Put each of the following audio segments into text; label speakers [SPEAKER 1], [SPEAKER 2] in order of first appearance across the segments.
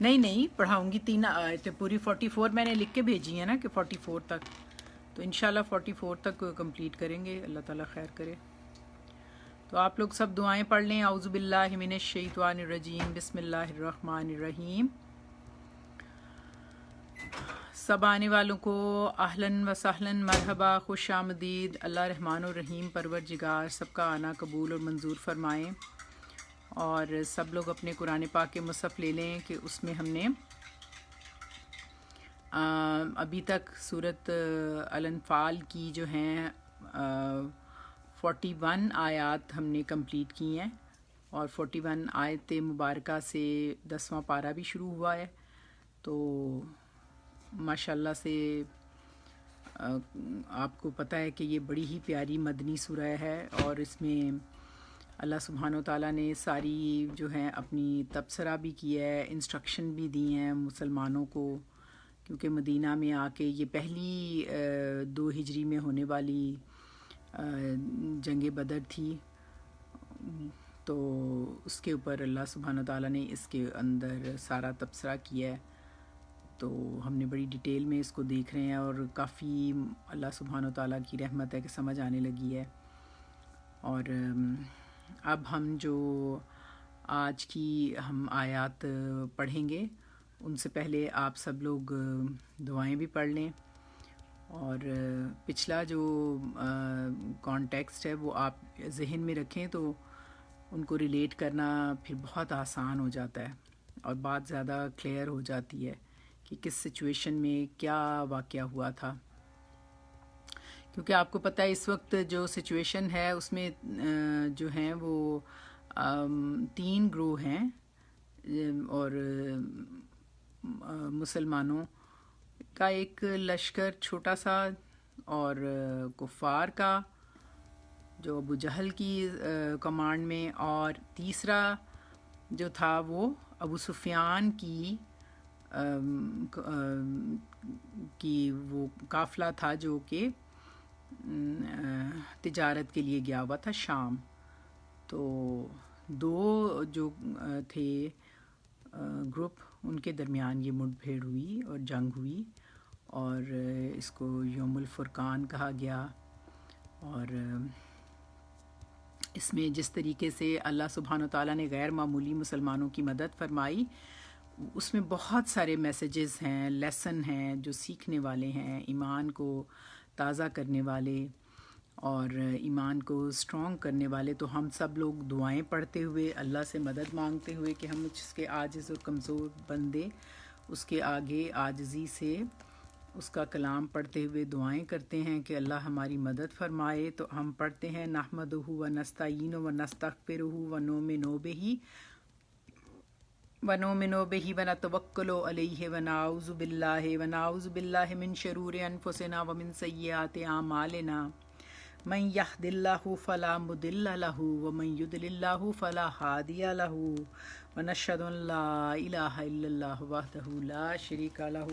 [SPEAKER 1] نہیں پڑھاؤں گی، 3 آیتیں پوری 44 میں نے لکھ کے بھیجی ہیں نا کہ 44 تک، تو انشاءاللہ 44 تک کمپلیٹ کریں گے، اللہ تعالیٰ خیر کرے۔ تو آپ لوگ سب دعائیں پڑھ لیں۔ اعوذ باللہ من الشیطان الرجیم، بسم اللہ الرحمن الرحیم۔ سب آنے والوں کو اہلاً و سہلاً، مرحبا، خوش آمدید۔ اللہ رحمان الرحیم پروردگار سب کا آنا قبول اور منظور فرمائیں، اور سب لوگ اپنے قرآن پاک کے مصحف لے لیں کہ اس میں ہم نے ابھی تک سورۃ الانفال کی جو ہیں 41 آیات ہم نے کمپلیٹ کی ہیں، اور 41 آیت مبارکہ سے 10واں پارہ بھی شروع ہوا ہے۔ تو ماشاءاللہ سے آپ کو پتہ ہے کہ یہ بڑی ہی پیاری مدنی سورہ ہے، اور اس میں اللہ سبحانہ و تعالیٰ نے ساری جو ہیں اپنی تبصرہ بھی کیا ہے، انسٹرکشن بھی دی ہیں مسلمانوں کو، کیونکہ مدینہ میں آ کے یہ پہلی 2 ہجری میں ہونے والی جنگ بدر تھی، تو اس کے اوپر اللہ سبحانہ و تعالیٰ نے اس کے اندر سارا تبصرہ کیا ہے۔ تو ہم نے بڑی ڈیٹیل میں اس کو دیکھ رہے ہیں، اور کافی اللہ سبحانہ و تعالیٰ کی رحمت ہے کہ سمجھ آنے لگی ہے۔ اور اب ہم جو آج کی ہم آیات پڑھیں گے، ان سے پہلے آپ سب لوگ دعائیں بھی پڑھ لیں، اور پچھلا جو کانٹیکسٹ ہے وہ آپ ذہن میں رکھیں، تو ان کو ریلیٹ کرنا پھر بہت آسان ہو جاتا ہے، اور بات زیادہ کلیئر ہو جاتی ہے کہ کس سچویشن میں کیا واقعہ ہوا تھا۔ کیونکہ آپ کو پتہ ہے اس وقت جو سچویشن ہے اس میں جو ہیں وہ 3 گروہ ہیں، اور مسلمانوں کا ایک لشکر چھوٹا سا، اور کفار کا جو ابو جہل کی کمانڈ میں، اور تیسرا جو تھا وہ ابو سفیان کی وہ قافلہ تھا جو کہ تجارت کے لیے گیا ہوا تھا شام۔ تو 2 جو تھے گروپ، ان کے درمیان یہ مٹ بھیڑ ہوئی اور جنگ ہوئی، اور اس کو یوم الفرقان کہا گیا۔ اور اس میں جس طریقے سے اللہ سبحانہ و تعالیٰ نے غیر معمولی مسلمانوں کی مدد فرمائی، اس میں بہت سارے میسیجز ہیں، لیسن ہیں جو سیکھنے والے ہیں، ایمان کو تازہ کرنے والے اور ایمان کو اسٹرانگ کرنے والے۔ تو ہم سب لوگ دعائیں پڑھتے ہوئے، اللہ سے مدد مانگتے ہوئے کہ ہم اس کے عاجز اور کمزور بندے اس کے آگے عاجزی سے اس کا کلام پڑھتے ہوئے دعائیں کرتے ہیں کہ اللہ ہماری مدد فرمائے۔ تو ہم پڑھتے ہیں نحمدہ و نستعین و نستغفرہ و نؤمن بہ ونتوکل علیہ ونعوذ باللہ من شرور انفسنا ومن سیئات اعمالنا، من یہد اللہ فلا مضل لہ ومن یضلل اللہ فلا ہادی لہ، ونشہد ان لا الہ الا اللہ وحدہ لا شریک لہ،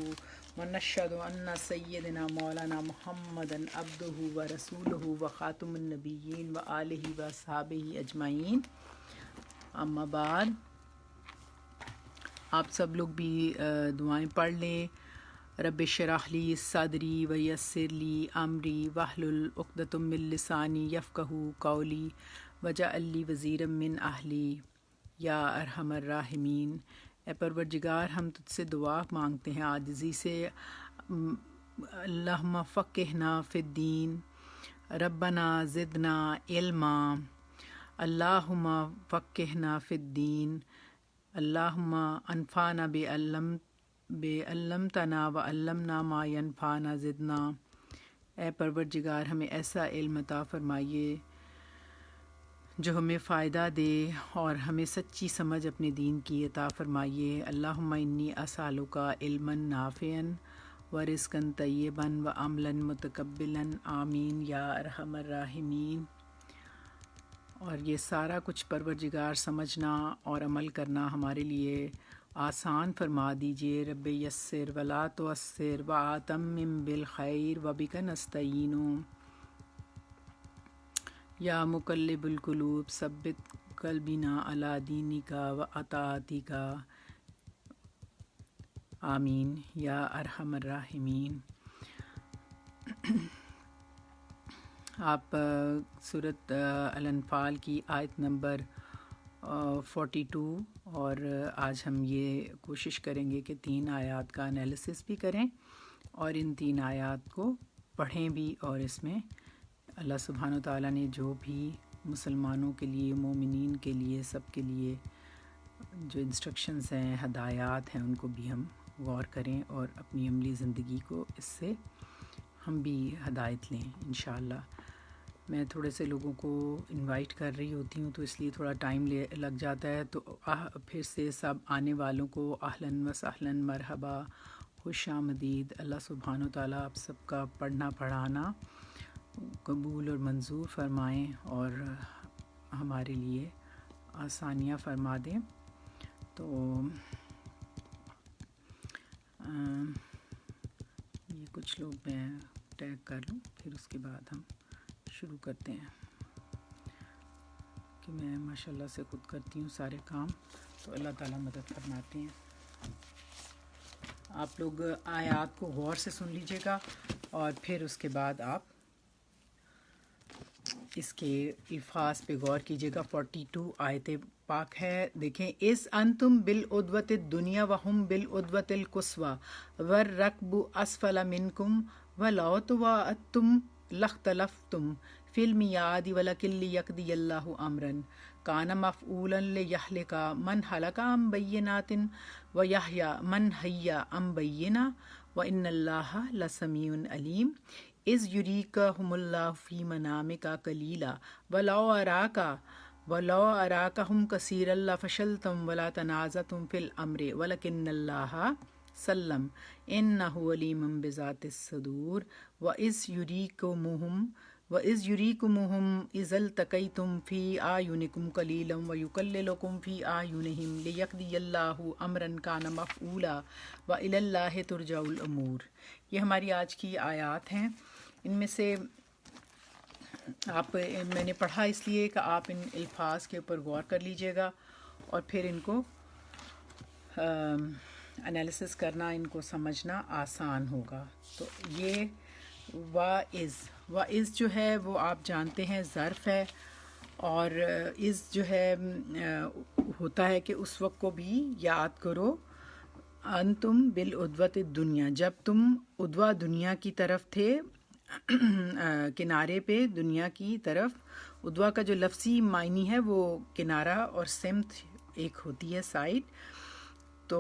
[SPEAKER 1] ونشہد ان سیدنا مولانا محمدا عبدہ ورسولہ وخاتم النبیین وآلہ واصحابہ اجمعین۔ اما بعد، آپ سب لوگ بھی دعائیں پڑھ لیں۔ رب اشرح لی صدری ویسر لی امری واحلل عقدۃ من لسانی یفقہوا قولی واجعل لی وزیرا من اہلی یا ارحم الراحمین۔ اے پروردگار، ہم تجھ سے دعا مانگتے ہیں عاجزی سے، اللہم فقہنا فی الدین، ربنا زدنا علما، اللہم فقہنا فی الدین، اللہم انفعنا بعلمتنا وعلمنا ما ینفعنا زدنا۔ اے پروردگار، ہمیں ایسا علم عطا فرمائیے جو ہمیں فائدہ دے، اور ہمیں سچی سمجھ اپنے دین کی عطا فرمائیے۔ اللہم انی اسألک علما نافعا ورزقا طیبا وعملا متقبلا، آمین یا ارحم الراحمین۔ اور یہ سارا کچھ پروردگار سمجھنا اور عمل کرنا ہمارے لیے آسان فرما دیجئے۔ رب یسر ولا تعسر واتمم بالخیر وبک نستعین، یا مقلب القلوب ثبت قلبنا علی دینک و اطاعتک، آمین یا ارحم الراحمین۔ آپ سورۃ الانفال کی آیت نمبر 42 اور آج ہم یہ کوشش کریں گے کہ 3 آیات کا انالیسس بھی کریں اور ان 3 آیات کو پڑھیں بھی، اور اس میں اللہ سبحانہ و تعالیٰ نے جو بھی مسلمانوں کے لیے، مومنین کے لیے، سب کے لیے جو انسٹرکشنز ہیں، ہدایات ہیں، ان کو بھی ہم غور کریں اور اپنی عملی زندگی کو اس سے ہم بھی ہدایت لیں انشاءاللہ۔ میں تھوڑے سے لوگوں کو انوائٹ کر رہی ہوتی ہوں تو اس لیے تھوڑا ٹائم لگ جاتا ہے، تو پھر سے سب آنے والوں کو اہلاً و سہلاً، مرحبا، خوش آمدید۔ اللہ سبحانہ و تعالیٰ آپ سب کا پڑھنا پڑھانا قبول اور منظور فرمائیں اور ہمارے لیے آسانیاں فرما دیں۔ تو یہ کچھ لوگ میں ٹیگ کر لوں، پھر اس کے بعد ہم شروع کرتے ہیں، کہ میں ماشاءاللہ سے خود کرتی ہوں سارے کام، تو اللہ تعالیٰ مدد فرماتے ہیں۔ آپ لوگ آیات کو غور سے سن لیجیے گا اور پھر اس کے بعد آپ اس کے الفاظ پہ غور کیجیے گا۔ 42 آیت پاک ہے، دیکھیں۔ اس انتم بالعدوۃ الدنیا وہم بالعدوۃ القصویٰ والرکب اسفل منکم ولو تواعدتم لاختلفتم فی المیعاد ولکن لیقضی اللہ امرا کان مفعولا لیہلک من ہلک عن بینۃ ویحیی من حی عن بینہ وان اللہ لسمیع علیم۔ اذ یریکہم اللہ فی منامک قلیلا ولو اراکہم کثیرا لفشلتم ولا تنازعتم فی الامر ولکن اللہ سلم انہ علیم بذات الصدور۔ وَإِذْ يُرِيكُمُهُمْ إِذْ الْتَقَيْتُمْ فِي أَعْيُنِكُمْ قَلِيلًا وَيُقَلِّلُكُمْ فِي أَعْيُنِهِمْ لِيَقْضِيَ اللَّهُ أَمْرًا كَانَ مَفْعُولًا وَإِلَى اللَّهِ تُرْجَعُ الْأُمُورُ۔ یہ ہماری آج کی آیات ہیں۔ ان میں سے میں نے پڑھا اس لیے کہ آپ ان الفاظ کے اوپر غور کر لیجئے گا اور پھر ان کو انالیسس کرنا، ان کو سمجھنا آسان ہوگا۔ تو یہ وَإِذْ جو ہے وہ آپ جانتے ہیں ظرف ہے، اور از جو ہے ہوتا ہے کہ اس وقت کو بھی یاد کرو۔ انتم بالعدوۃ الدنیا، جب تم عدوہ دنیا کی طرف تھے، کنارے پہ دنیا کی طرف۔ عدوہ کا جو لفظی معنی ہے وہ کنارہ اور سمت ایک ہوتی ہے، سائڈ۔ تو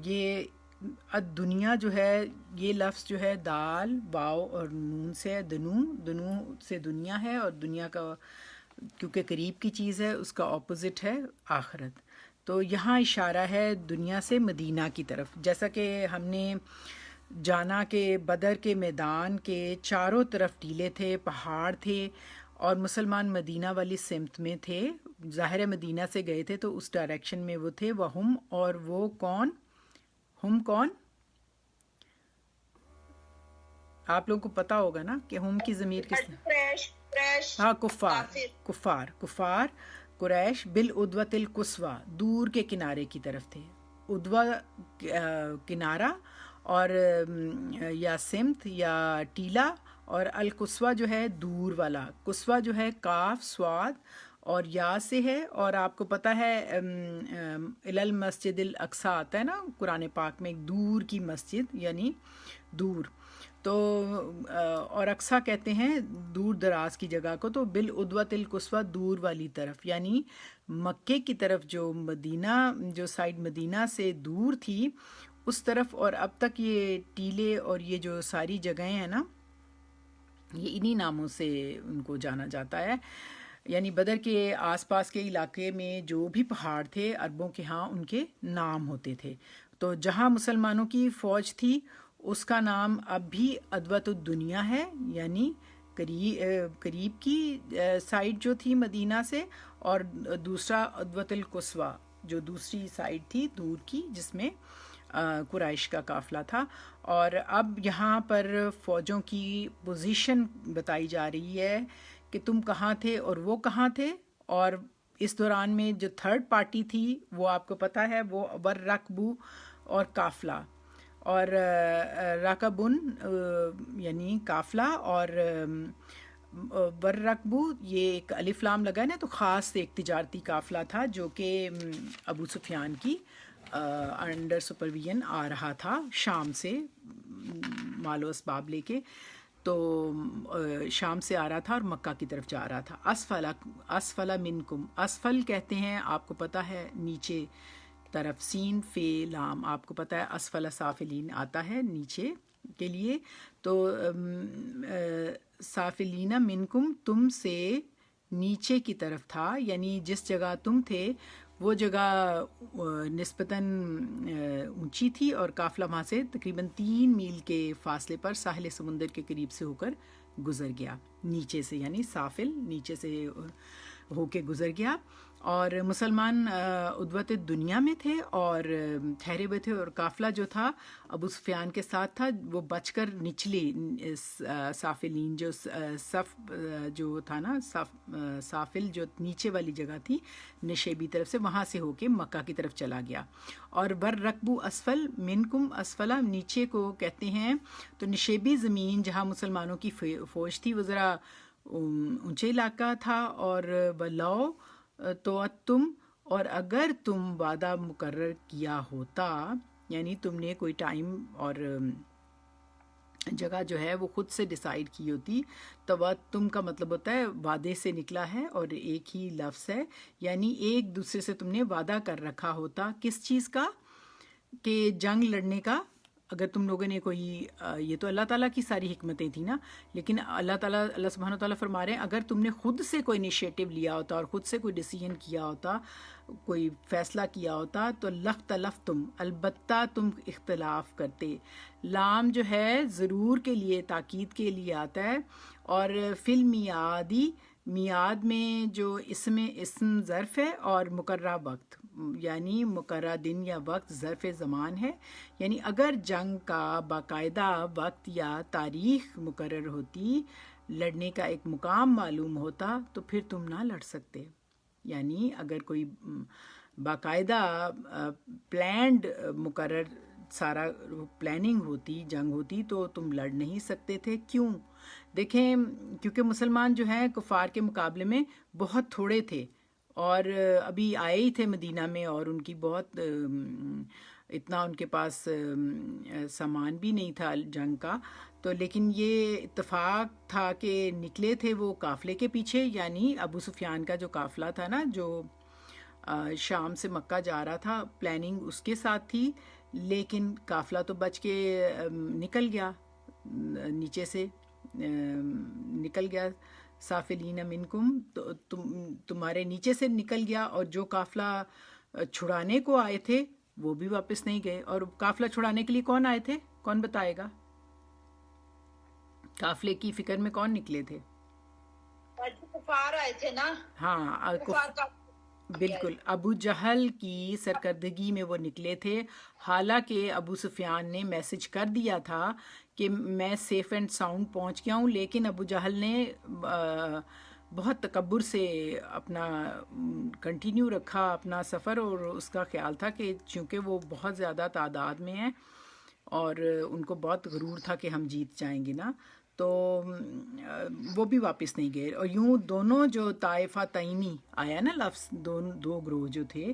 [SPEAKER 1] یہ دنیا جو ہے، یہ لفظ جو ہے دال واو اور نون سے، دنو سے دنیا ہے، اور دنیا کا کیونکہ قریب کی چیز ہے اس کا اپوزٹ ہے آخرت۔ تو یہاں اشارہ ہے دنیا سے مدینہ کی طرف، جیسا کہ ہم نے جانا کہ بدر کے میدان کے چاروں طرف ٹیلے تھے، پہاڑ تھے، اور مسلمان مدینہ والی سمت میں تھے، ظاہر مدینہ سے گئے تھے تو اس ڈائریکشن میں وہ تھے۔ وہم، اور وہ کون؟ ہم کون؟ آپ لوگوں کو پتا ہوگا نا کہ ہم کی ضمیر کس نے؟ ہاں، کفار قریش بالعدوۃ القصویٰ، دور کے کنارے کی طرف تھے۔ عدوہ کنارہ اور یا سمت یا ٹیلا، اور القصویٰ جو ہے دور والا۔ قصویٰ جو ہے کاف سواد اور یا سے ہے، اور آپ کو پتہ ہے الی المسجد الاقصی آتا ہے نا قرآن پاک میں، ایک دور کی مسجد یعنی دور۔ تو اور اقصیٰ کہتے ہیں دور دراز کی جگہ کو۔ تو بالعدوۃ القصویٰ، دور والی طرف، یعنی مکے کی طرف، جو مدینہ، جو سائڈ مدینہ سے دور تھی اس طرف۔ اور اب تک یہ ٹیلے اور یہ جو ساری جگہیں ہیں نا، یہ انہی ناموں سے ان کو جانا جاتا ہے۔ یعنی بدر کے آس پاس کے علاقے میں جو بھی پہاڑ تھے، عربوں کے ہاں ان کے نام ہوتے تھے۔ تو جہاں مسلمانوں کی فوج تھی اس کا نام اب بھی عدوۃ الدنیا ہے، یعنی قریب کی سائڈ جو تھی مدینہ سے، اور دوسرا عدوۃ القصویٰ جو دوسری سائڈ تھی دور کی، جس میں قریش کا قافلہ تھا۔ اور اب یہاں پر فوجوں کی پوزیشن بتائی جا رہی ہے کہ تم کہاں تھے اور وہ کہاں تھے، اور اس دوران میں جو تھرڈ پارٹی تھی وہ آپ کو پتہ ہے وہ ورقبو اور قافلہ، اور راکبن یعنی قافلہ، اور ورقبو یہ ایک الف لام لگا ہے نا، تو خاص ایک تجارتی قافلہ تھا جو کہ ابو سفیان کی انڈر سپرویژن آ رہا تھا شام سے، مال و اسباب لے کے، تو شام سے آ رہا تھا اور مکہ کی طرف جا رہا تھا۔ اسفل منکم، اسفل کہتے ہیں آپ کو پتہ ہے نیچے طرف، سین فے لام، آپ کو پتہ ہے اسفل سافلین آتا ہے نیچے کے لیے، تو سافلین منکم تم سے نیچے کی طرف تھا، یعنی جس جگہ تم تھے وہ جگہ نسبتاً اونچی تھی، اور قافلہ وہاں سے تقریباً 3 میل کے فاصلے پر ساحل سمندر کے قریب سے ہو کر گزر گیا نیچے سے، یعنی سافل نیچے سے ہو کے گزر گیا، اور مسلمان عدوت دنیا میں تھے اور ٹھہرے ہوئے تھے، اور قافلہ جو تھا ابو سفیان کے ساتھ تھا، وہ بچ کر نچلے سافلین جو صف جو تھا نا، سافل جو نیچے والی جگہ تھی نشیبی طرف سے، وہاں سے ہو کے مکہ کی طرف چلا گیا۔ اور ورقبو اسفل منکم، اسفلہ نیچے کو کہتے ہیں، تو نشیبی زمین جہاں مسلمانوں کی فوج تھی وہ ذرا اونچے علاقہ تھا، اور ولو تو تم، اور اگر تم وعدہ مقرر کیا ہوتا، یعنی تم نے کوئی ٹائم اور جگہ جو ہے وہ خود سے ڈیسائیڈ کی ہوتی، تو تم کا مطلب ہوتا ہے وعدے سے نکلا ہے اور ایک ہی لفظ ہے، یعنی ایک دوسرے سے تم نے وعدہ کر رکھا ہوتا کس چیز کا، کہ جنگ لڑنے کا۔ اگر تم لوگوں نے کوئی یہ تو اللہ تعالیٰ کی ساری حکمتیں تھیں نا، لیکن اللہ سبحانہ تعالیٰ فرما رہے ہیں اگر تم نے خود سے کوئی انیشیٹو لیا ہوتا اور خود سے کوئی ڈیسیژن کیا ہوتا، کوئی فیصلہ کیا ہوتا، تو لختلفتم، البتہ تم اختلاف کرتے۔ لام جو ہے ضرور کے لیے، تاکید کے لیے آتا ہے، اور فی المیعادی، میعاد میں جو اسم ظرف ہے، اور مقررہ وقت یعنی مقررہ دن یا وقت ظرف زمان ہے، یعنی اگر جنگ کا باقاعدہ وقت یا تاریخ مقرر ہوتی، لڑنے کا ایک مقام معلوم ہوتا، تو پھر تم نہ لڑ سکتے، یعنی اگر کوئی باقاعدہ پلانڈ مقرر سارا پلاننگ ہوتی، جنگ ہوتی، تو تم لڑ نہیں سکتے تھے۔ کیوں؟ دیکھیں، کیونکہ مسلمان جو ہیں کفار کے مقابلے میں بہت تھوڑے تھے، اور ابھی آئے ہی تھے مدینہ میں، اور ان کی بہت اتنا ان کے پاس سامان بھی نہیں تھا جنگ کا، تو لیکن یہ اتفاق تھا کہ نکلے تھے وہ قافلے کے پیچھے، یعنی ابو سفیان کا جو قافلہ تھا نا، جو شام سے مکہ جا رہا تھا، پلاننگ اس کے ساتھ تھی، لیکن قافلہ تو بچ کے نکل گیا، نیچے سے نکل گیا، سافلین منکم، تو تمہارے نیچے سے نکل گیا، اور جو قافلہ چھڑانے کو آئے تھے وہ بھی واپس نہیں گئے۔ اور قافلہ چھڑانے کے لیے کون آئے تھے؟ کون بتائے گا؟ قافلے کی فکر میں کون نکلے تھے؟
[SPEAKER 2] کفار آئے تھے نا،
[SPEAKER 1] ہاں،
[SPEAKER 2] کفار کا
[SPEAKER 1] بالکل ابو جہل کی سرکردگی میں وہ نکلے تھے، حالانکہ ابو سفیان نے میسج کر دیا تھا کہ میں سیف اینڈ ساؤنڈ پہنچ گیا ہوں، لیکن ابو جہل نے بہت تکبر سے اپنا کنٹینیو رکھا اپنا سفر، اور اس کا خیال تھا کہ چونکہ وہ بہت زیادہ تعداد میں ہیں اور ان کو بہت غرور تھا کہ ہم جیت جائیں گے نا، تو وہ بھی واپس نہیں گئے۔ اور یوں دونوں جو طائفہ تئینی آیا نا لفظ، دو گروہ جو تھے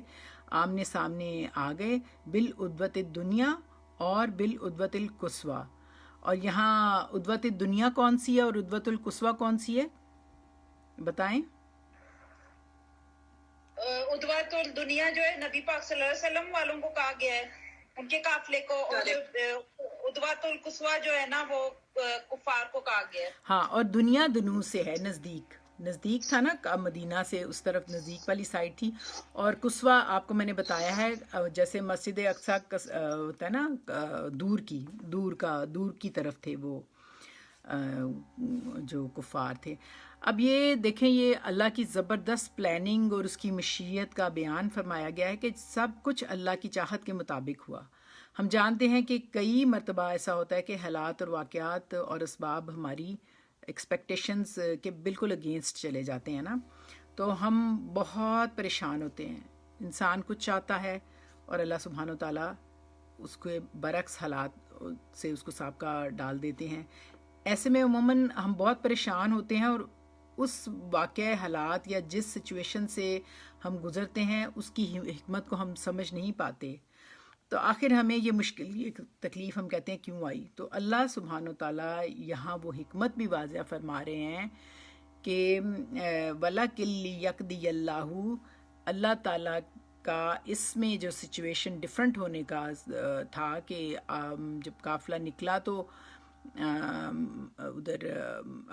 [SPEAKER 1] آمنے سامنے آ گئے، بالعدوۃ الدنیا اور بالعدوۃ القصویٰ۔ اور یہاں عدوۃ الدنیا کون سی ہے اور عدوۃ القصویٰ کون سی ہے؟ بتائیں۔
[SPEAKER 2] عدوۃ الدنیا جو ہے نبی پاک صلی اللہ علیہ وسلم والوں کو کہا گیا ہے، ان کے قافلے کو، اور عدوۃ القصویٰ جو ہے نا وہ کفار کو کہا گیا ہے۔
[SPEAKER 1] ہاں، اور دنیا دنو سے ہے، نزدیک تھا نا، مدینہ سے اس طرف نزدیک والی سائڈ تھی، اور قصویٰ آپ کو میں نے بتایا ہے جیسے مسجد اقصیٰ ہوتا ہے نا، دور کی طرف تھے وہ جو کفار تھے۔ اب یہ دیکھیں، یہ اللہ کی زبردست پلاننگ اور اس کی مشیت کا بیان فرمایا گیا ہے کہ سب کچھ اللہ کی چاہت کے مطابق ہوا۔ ہم جانتے ہیں کہ کئی مرتبہ ایسا ہوتا ہے کہ حالات اور واقعات اور اسباب ہماری ایکسپیکٹیشنز کے بالکل اگینسٹ چلے جاتے ہیں نا، تو ہم بہت پریشان ہوتے ہیں. انسان کچھ چاہتا ہے اور اللہ سبحانہ و تعالیٰ اس کے برعکس حالات سے اس کو سابقہ ڈال دیتے ہیں. ایسے میں عموماً ہم بہت پریشان ہوتے ہیں اور اس واقع حالات یا جس سچویشن سے ہم گزرتے ہیں اس کی حکمت کو ہم سمجھ نہیں پاتے. تو آخر ہمیں یہ مشکل، یہ تکلیف ہم کہتے ہیں کیوں آئی. تو اللہ سبحانہ و تعالیٰ یہاں وہ حکمت بھی واضح فرما رہے ہیں کہ وَلَكِنْ لِيَقْضِيَ اللَّهُ، اللہ تعالیٰ کا اس میں جو سچویشن ڈفرینٹ ہونے کا تھا کہ جب قافلہ نکلا تو ادھر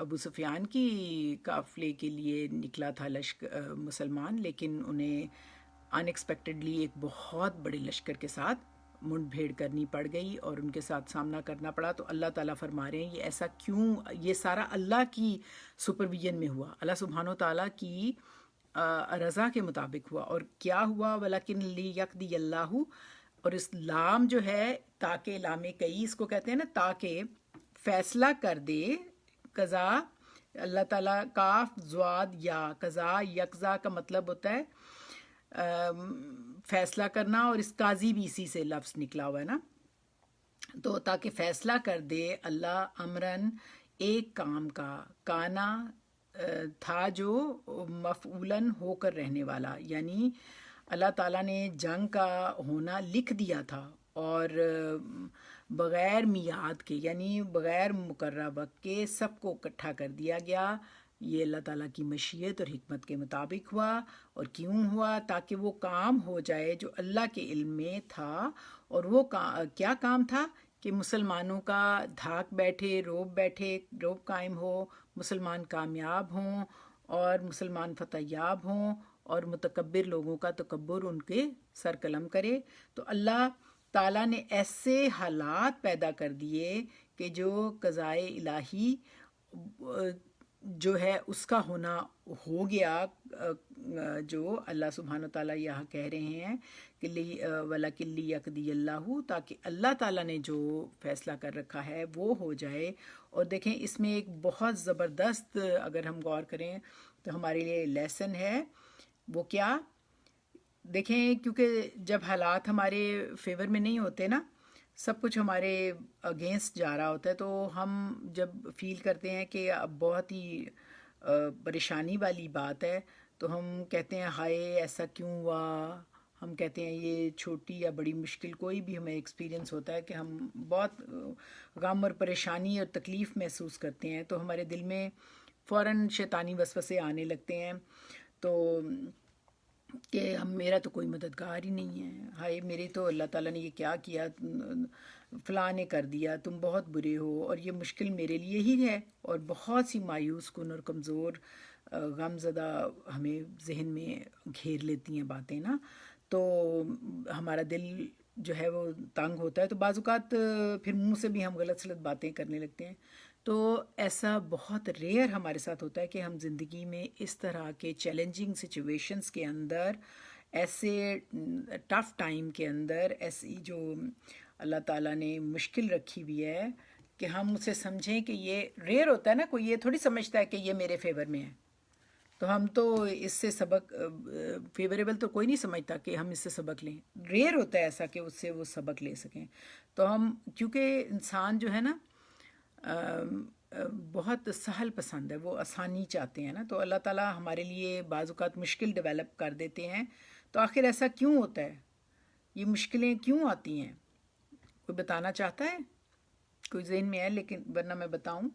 [SPEAKER 1] ابو سفیان کی قافلے کے لیے نکلا تھا لشکر مسلمان، لیکن انہیں ان ایکسپیکٹڈلی ایک بہت بڑے لشکر کے ساتھ منڈ بھیڑ کرنی پڑ گئی اور ان کے ساتھ سامنا کرنا پڑا. تو اللہ تعالیٰ فرما رہے ہیں یہ ایسا کیوں، یہ سارا اللہ کی سپرویژن میں ہوا، اللہ سبحانہ و تعالیٰ کی رضا کے مطابق ہوا. اور کیا ہوا؟ وَلَكِنْ لِيَقْضِيَ اللَّهُ، اور اس لام جو ہے تاکہ، لام کئی اس کو کہتے ہیں نا، تاکہ فیصلہ کر دے. قضا، اللہ تعالیٰ کاف زواد یا، قضا یقضا کا مطلب ہوتا ہے فیصلہ کرنا، اور اس قاضی بھی اسی سے لفظ نکلا ہوا ہے نا. تو تاکہ فیصلہ کر دے اللہ امرن، ایک کام کا، کانا تھا جو مفعولن ہو کر رہنے والا، یعنی اللہ تعالیٰ نے جنگ کا ہونا لکھ دیا تھا اور بغیر میعاد کے، یعنی بغیر مقررہ وقت کے سب کو اکٹھا کر دیا گیا. یہ اللہ تعالیٰ کی مشیت اور حکمت کے مطابق ہوا. اور کیوں ہوا؟ تاکہ وہ کام ہو جائے جو اللہ کے علم میں تھا. اور وہ کیا کام تھا؟ کہ مسلمانوں کا دھاک بیٹھے، روب قائم ہو، مسلمان کامیاب ہوں اور مسلمان فتح یاب ہوں، اور متکبر لوگوں کا تکبر ان کے سر قلم کرے. تو اللہ تعالیٰ نے ایسے حالات پیدا کر دیے کہ جو قضائے الہی جو ہے اس کا ہونا ہو گیا، جو اللہ سبحانہ تعالیٰ یہاں کہہ رہے ہیں کہ وَلَكِنْ لِيَقْضِيَ اللَّهُ، تاکہ اللہ تعالیٰ نے جو فیصلہ کر رکھا ہے وہ ہو جائے. اور دیکھیں اس میں ایک بہت زبردست، اگر ہم غور کریں تو ہمارے لیے لیسن ہے. وہ کیا؟ دیکھیں، کیونکہ جب حالات ہمارے فیور میں نہیں ہوتے نا، سب کچھ ہمارے اگینسٹ جا رہا ہوتا ہے، تو ہم جب فیل کرتے ہیں کہ اب بہت ہی پریشانی والی بات ہے، تو ہم کہتے ہیں ہائے ایسا کیوں ہوا. ہم کہتے ہیں یہ چھوٹی یا بڑی مشکل کوئی بھی ہمیں ایکسپیرینس ہوتا ہے کہ ہم بہت غم اور پریشانی اور تکلیف محسوس کرتے ہیں، تو ہمارے دل میں فوراً شیطانی وسوسے آنے لگتے ہیں. تو کہ میرا تو کوئی مددگار ہی نہیں ہے، ہائے میرے تو اللہ تعالیٰ نے یہ کیا کیا، فلاں نے کر دیا، تم بہت برے ہو، اور یہ مشکل میرے لیے ہی ہے. اور بہت سی مایوس کن اور کمزور غم زدہ ہمیں ذہن میں گھیر لیتی ہیں باتیں نا. تو ہمارا دل جو ہے وہ تنگ ہوتا ہے، تو بعض اوقات پھر منہ سے بھی ہم غلط سلط باتیں کرنے لگتے ہیں. تو ایسا بہت ریئر ہمارے ساتھ ہوتا ہے کہ ہم زندگی میں اس طرح کے چیلنجنگ سچویشنز کے اندر، ایسے ٹف ٹائم کے اندر، ایسی جو اللہ تعالیٰ نے مشکل رکھی ہوئی ہے کہ ہم اسے سمجھیں کہ یہ ریئر ہوتا ہے نا. کوئی یہ تھوڑی سمجھتا ہے کہ یہ میرے فیور میں ہے، تو ہم تو اس سے سبق، فیوریبل تو کوئی نہیں سمجھتا کہ ہم اس سے سبق لیں. ریئر ہوتا ہے ایسا کہ اس سے وہ سبق لے سکیں. تو ہم، کیونکہ انسان جو ہے نا بہت سہل پسند ہے، وہ آسانی چاہتے ہیں نا، تو اللہ تعالیٰ ہمارے لیے بعض اوقات مشکل ڈیولپ کر دیتے ہیں. تو آخر ایسا کیوں ہوتا ہے؟ یہ مشکلیں کیوں آتی ہیں؟ کوئی بتانا چاہتا ہے؟ کوئی ذہن میں ہے؟ لیکن ورنہ میں بتاؤں.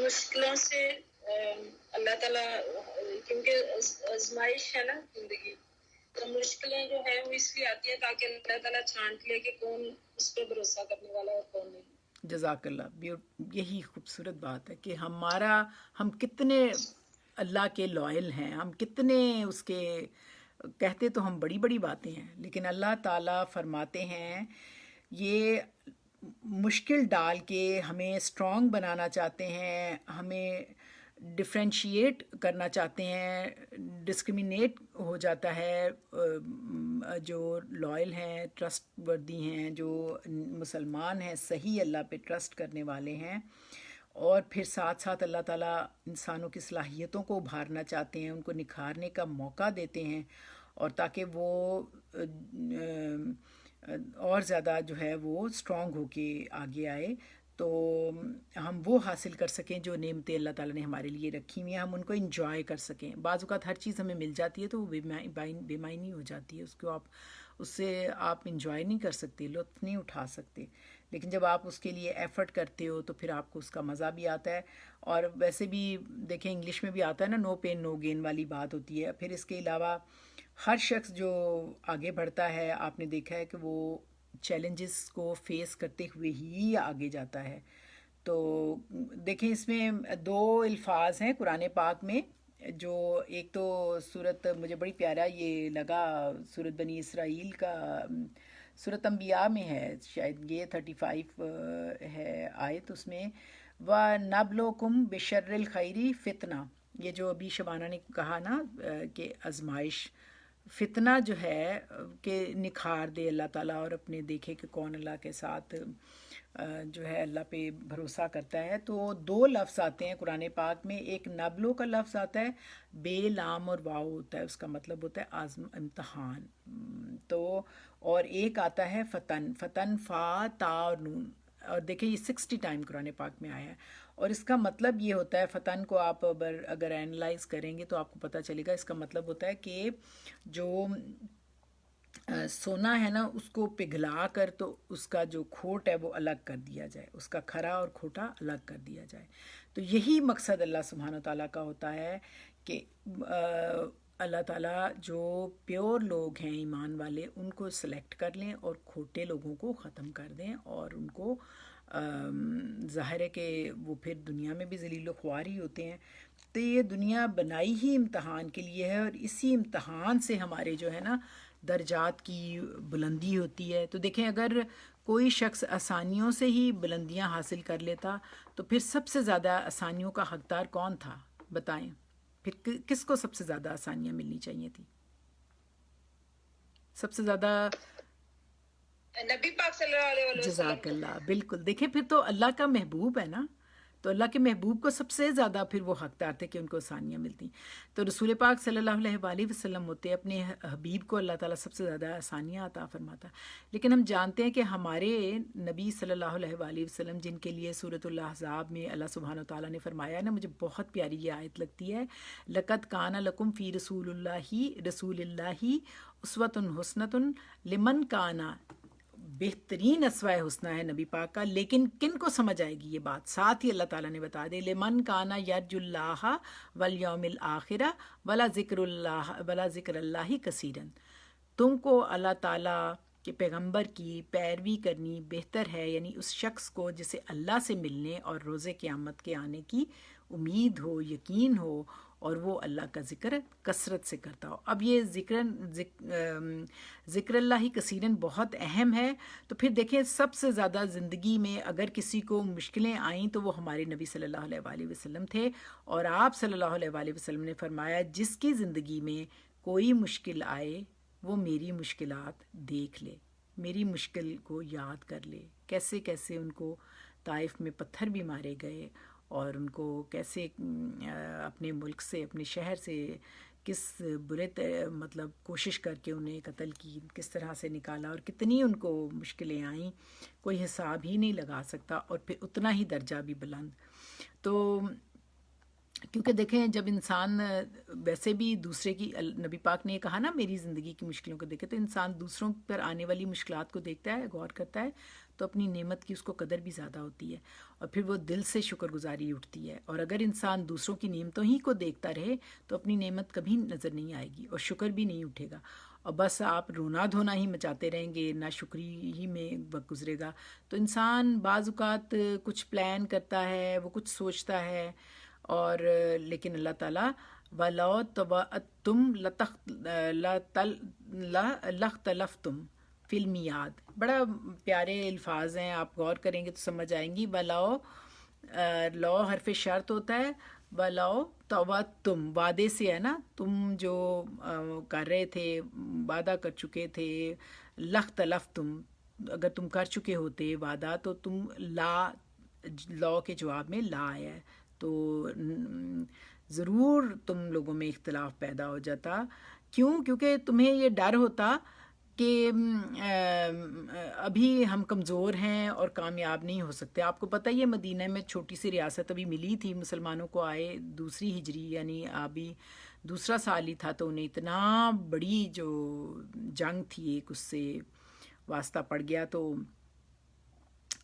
[SPEAKER 2] مشکلوں سے اللہ تعالیٰ، کیونکہ آزمائش ہے نا زندگی، تو مشکلیں جو ہیں وہ اس لیے آتی ہیں تاکہ اللہ تعالیٰ چھانٹ لے کہ کون اس پہ بھروسہ کرنے والا اور کون نہیں.
[SPEAKER 1] جزاک اللہ. یہی خوبصورت بات ہے کہ ہم کتنے اللہ کے لائل ہیں، ہم کتنے اس کے، کہتے تو ہم بڑی بڑی باتیں ہیں، لیکن اللہ تعالیٰ فرماتے ہیں یہ مشکل ڈال کے ہمیں اسٹرانگ بنانا چاہتے ہیں، ہمیں ڈفرینشیٹ کرنا چاہتے ہیں. ڈسکریمنیٹ ہو جاتا ہے جو لائل ہیں، ٹرسٹ وردی ہیں، جو مسلمان ہیں، صحیح اللہ پہ ٹرسٹ کرنے والے ہیں، اور پھر ساتھ ساتھ اللہ تعالیٰ انسانوں کی صلاحیتوں کو ابھارنا چاہتے ہیں، ان کو نکھارنے کا موقع دیتے ہیں، اور تاکہ وہ اور زیادہ جو ہے وہ اسٹرانگ ہو کے آگے آئے، تو ہم وہ حاصل کر سکیں جو نعمتیں اللہ تعالیٰ نے ہمارے لیے رکھی ہوئی ہیں، ہم ان کو انجوائے کر سکیں۔ بعض اوقات ہر چیز ہمیں مل جاتی ہے تو وہ بے معنی ہو جاتی ہے، اس سے آپ انجوائے نہیں کر سکتے، لطف نہیں اٹھا سکتے، لیکن جب آپ اس کے لیے ایفرٹ کرتے ہو تو پھر آپ کو اس کا مزہ بھی آتا ہے۔ اور ویسے بھی دیکھیں انگلش میں بھی آتا ہے نا، نو پین نو گین والی بات ہوتی ہے۔ پھر اس کے علاوہ ہر شخص جو آگے بڑھتا ہے، آپ نے دیکھا ہے کہ وہ چیلنجز کو فیس کرتے ہوئے ہی آگے جاتا ہے۔ تو دیکھیں اس میں دو الفاظ ہیں قرآن پاک میں، جو ایک تو صورت مجھے بڑی پیارا یہ لگا، صورت بنی اسرائیل کا، صورت انبیاء میں ہے شاید، یہ 35 ہے آیت، اس میں وَنَبْلُوكُمْ بِشَرِّ الْخَيْرِ فِتْنَةً، یہ جو ابھی شبانہ نے کہا نا کہ آزمائش، فتنہ جو ہے کہ نکھار دے اللہ تعالیٰ اور اپنے دیکھے کہ کون اللہ کے ساتھ جو ہے اللہ پہ بھروسہ کرتا ہے۔ تو دو لفظ آتے ہیں قرآن پاک میں، ایک نبلو کا لفظ آتا ہے، بے لام اور واو ہوتا ہے، اس کا مطلب ہوتا ہے امتحان، تو اور ایک آتا ہے فتن، فتن فا تا اور نون، اور دیکھیں یہ 60 ٹائم قرآن پاک میں آیا ہے، اور اس کا مطلب یہ ہوتا ہے، فتن کو آپ اگر اینالائز کریں گے تو آپ کو پتہ چلے گا، اس کا مطلب ہوتا ہے کہ جو سونا ہے نا اس کو پگھلا کر تو اس کا جو کھوٹ ہے وہ الگ کر دیا جائے، اس کا کھرا اور کھوٹا الگ کر دیا جائے۔ تو یہی مقصد اللہ سبحانہ تعالیٰ کا ہوتا ہے کہ اللہ تعالیٰ جو پیور لوگ ہیں ایمان والے ان کو سلیکٹ کر لیں اور کھوٹے لوگوں کو ختم کر دیں، اور ان کو ظاہر ہے کہ وہ پھر دنیا میں بھی ذلیل و خوار ہی ہوتے ہیں۔ تو یہ دنیا بنائی ہی امتحان کے لیے ہے، اور اسی امتحان سے ہمارے جو ہے نا درجات کی بلندی ہوتی ہے۔ تو دیکھیں اگر کوئی شخص آسانیوں سے ہی بلندیاں حاصل کر لیتا تو پھر سب سے زیادہ آسانیوں کا حقدار کون تھا بتائیں؟ پھر کس کو سب سے زیادہ آسانیاں ملنی چاہیے تھی؟ سب سے زیادہ
[SPEAKER 2] نبی پاک صلی اللہ علیہ وسلم
[SPEAKER 1] جزاک اللہ، بالکل، دیکھیں پھر تو اللہ کا محبوب ہے نا، تو اللہ کے محبوب کو سب سے زیادہ پھر وہ حقدار تھے کہ ان کو آسانیاں ملتی۔ تو رسول پاک صلی اللہ علیہ وآلہ وسلم ہوتے اپنے حبیب کو اللہ تعالیٰ سب سے زیادہ آسانیاں عطا فرماتا، لیکن ہم جانتے ہیں کہ ہمارے نبی صلی اللہ علیہ وآلہ وسلم جن کے لیے سورۃ الاحزاب میں اللہ سبحانہ تعالیٰ نے فرمایا ہے نا، مجھے بہت پیاری یہ آیت لگتی ہے، لَقَدْ كَانَ لَكُمْ فِي رسول اللہ اسوۃ حسنۃ لمن کانا، بہترین اسوہ حسنہ ہے نبی پاک کا، لیکن کن کو سمجھ آئے گی یہ بات؟ ساتھ ہی اللہ تعالیٰ نے بتا دے، لمن کانا یرجو اللہ والیوم الآخرہ ولا ذکر اللہ کثیرا، تم کو اللہ تعالیٰ کے پیغمبر کی پیروی کرنی بہتر ہے، یعنی اس شخص کو جسے اللہ سے ملنے اور روز قیامت کے آنے کی امید ہو، یقین ہو، اور وہ اللہ کا ذکر کثرت سے کرتا ہو۔ اب یہ ذکر اللہ کثیرن بہت اہم ہے۔ تو پھر دیکھیں سب سے زیادہ زندگی میں اگر کسی کو مشکلیں آئیں تو وہ ہمارے نبی صلی اللہ علیہ وآلہ وسلم تھے، اور آپ صلی اللہ علیہ وآلہ وسلم نے فرمایا جس کی زندگی میں کوئی مشکل آئے وہ میری مشکلات دیکھ لے، میری مشکل کو یاد کر لے، کیسے کیسے ان کو طائف میں پتھر بھی مارے گئے، اور ان کو کیسے اپنے ملک سے، اپنے شہر سے کس برے مطلب کوشش کر کے انہیں قتل کی، کس طرح سے نکالا، اور کتنی ان کو مشکلیں آئیں، کوئی حساب ہی نہیں لگا سکتا، اور پھر اتنا ہی درجہ بھی بلند۔ تو کیونکہ دیکھیں جب انسان ویسے بھی دوسرے کی، نبی پاک نے یہ کہا نا میری زندگی کی مشکلوں کو دیکھے، تو انسان دوسروں پر آنے والی مشکلات کو دیکھتا ہے، غور کرتا ہے، تو اپنی نعمت کی اس کو قدر بھی زیادہ ہوتی ہے، اور پھر وہ دل سے شکر گزاری اٹھتی ہے۔ اور اگر انسان دوسروں کی نعمتوں ہی کو دیکھتا رہے تو اپنی نعمت کبھی نظر نہیں آئے گی، اور شکر بھی نہیں اٹھے گا، اور بس آپ رونا دھونا ہی مچاتے رہیں گے، ناشکری ہی میں وقت گزرے گا۔ تو انسان بعض اوقات کچھ پلان کرتا ہے، وہ کچھ سوچتا ہے، اور لیکن اللہ تعالیٰ وَلَوْ تَوَعَدتُّمْ لَاخْتَلَفْتُمْ فِی الْمِیعَاد، بڑا پیارے الفاظ ہیں، آپ غور کریں گے تو سمجھ آئیں گی۔ وَلَوْ، لو حرف شرط ہوتا ہے، وَلَوْ تَوَعَدتُّم وعدے سے ہے نا، تم جو کر رہے تھے، وعدہ کر چکے تھے، لَاخْتَلَفْتُم اگر تم کر چکے ہوتے وعدہ تو تم لا کے جواب میں لا آیا ہے، تو ضرور تم لوگوں میں اختلاف پیدا ہو جاتا. کیوں؟ کیونکہ تمہیں یہ ڈر ہوتا کہ ابھی ہم کمزور ہیں اور کامیاب نہیں ہو سکتے. آپ کو پتہ ہی ہے مدینہ میں چھوٹی سی ریاست ابھی ملی تھی مسلمانوں کو، آئے دوسری ہجری یعنی ابھی دوسرا سال ہی تھا، تو انہیں اتنا بڑی جو جنگ تھی ایک اس سے واسطہ پڑ گیا. تو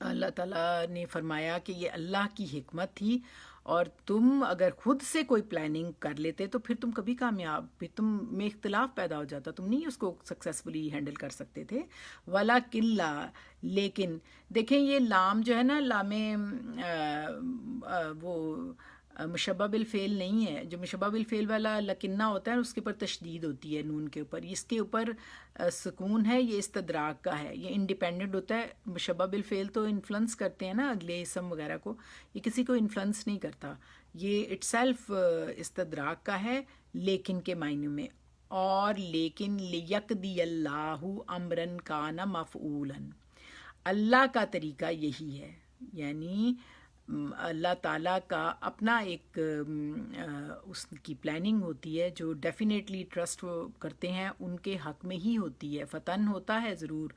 [SPEAKER 1] اللہ تعالیٰ نے فرمایا کہ یہ اللہ کی حکمت تھی، اور تم اگر خود سے کوئی پلاننگ کر لیتے تو پھر تم کبھی کامیاب، پھر تم میں اختلاف پیدا ہو جاتا، تم نہیں اس کو سکسیسفلی ہینڈل کر سکتے تھے. ولا قلہ، لیکن دیکھیں یہ لام جو ہے نا، لام وہ مشبہ بالفعل نہیں ہے. جو مشبہ بالفعل والا لکنہ ہوتا ہے اس کے اوپر تشدید ہوتی ہے نون کے اوپر، اس کے اوپر سکون ہے. یہ استدراک کا ہے، یہ انڈیپینڈنٹ ہوتا ہے. مشبہ بالفعل تو انفلوئنس کرتے ہیں نا اگلے اسم وغیرہ کو، یہ کسی کو انفلوئنس نہیں کرتا. یہ اٹ سیلف استدراک کا ہے لیکن کے معنی میں. اور لیکن لیقضی اللہ امرن کان مفعولا، اللہ کا طریقہ یہی ہے، یعنی اللہ تعالیٰ کا اپنا ایک اس کی پلاننگ ہوتی ہے جو ڈیفینیٹلی ٹرسٹ کرتے ہیں ان کے حق میں ہی ہوتی ہے. فتن ہوتا ہے ضرور،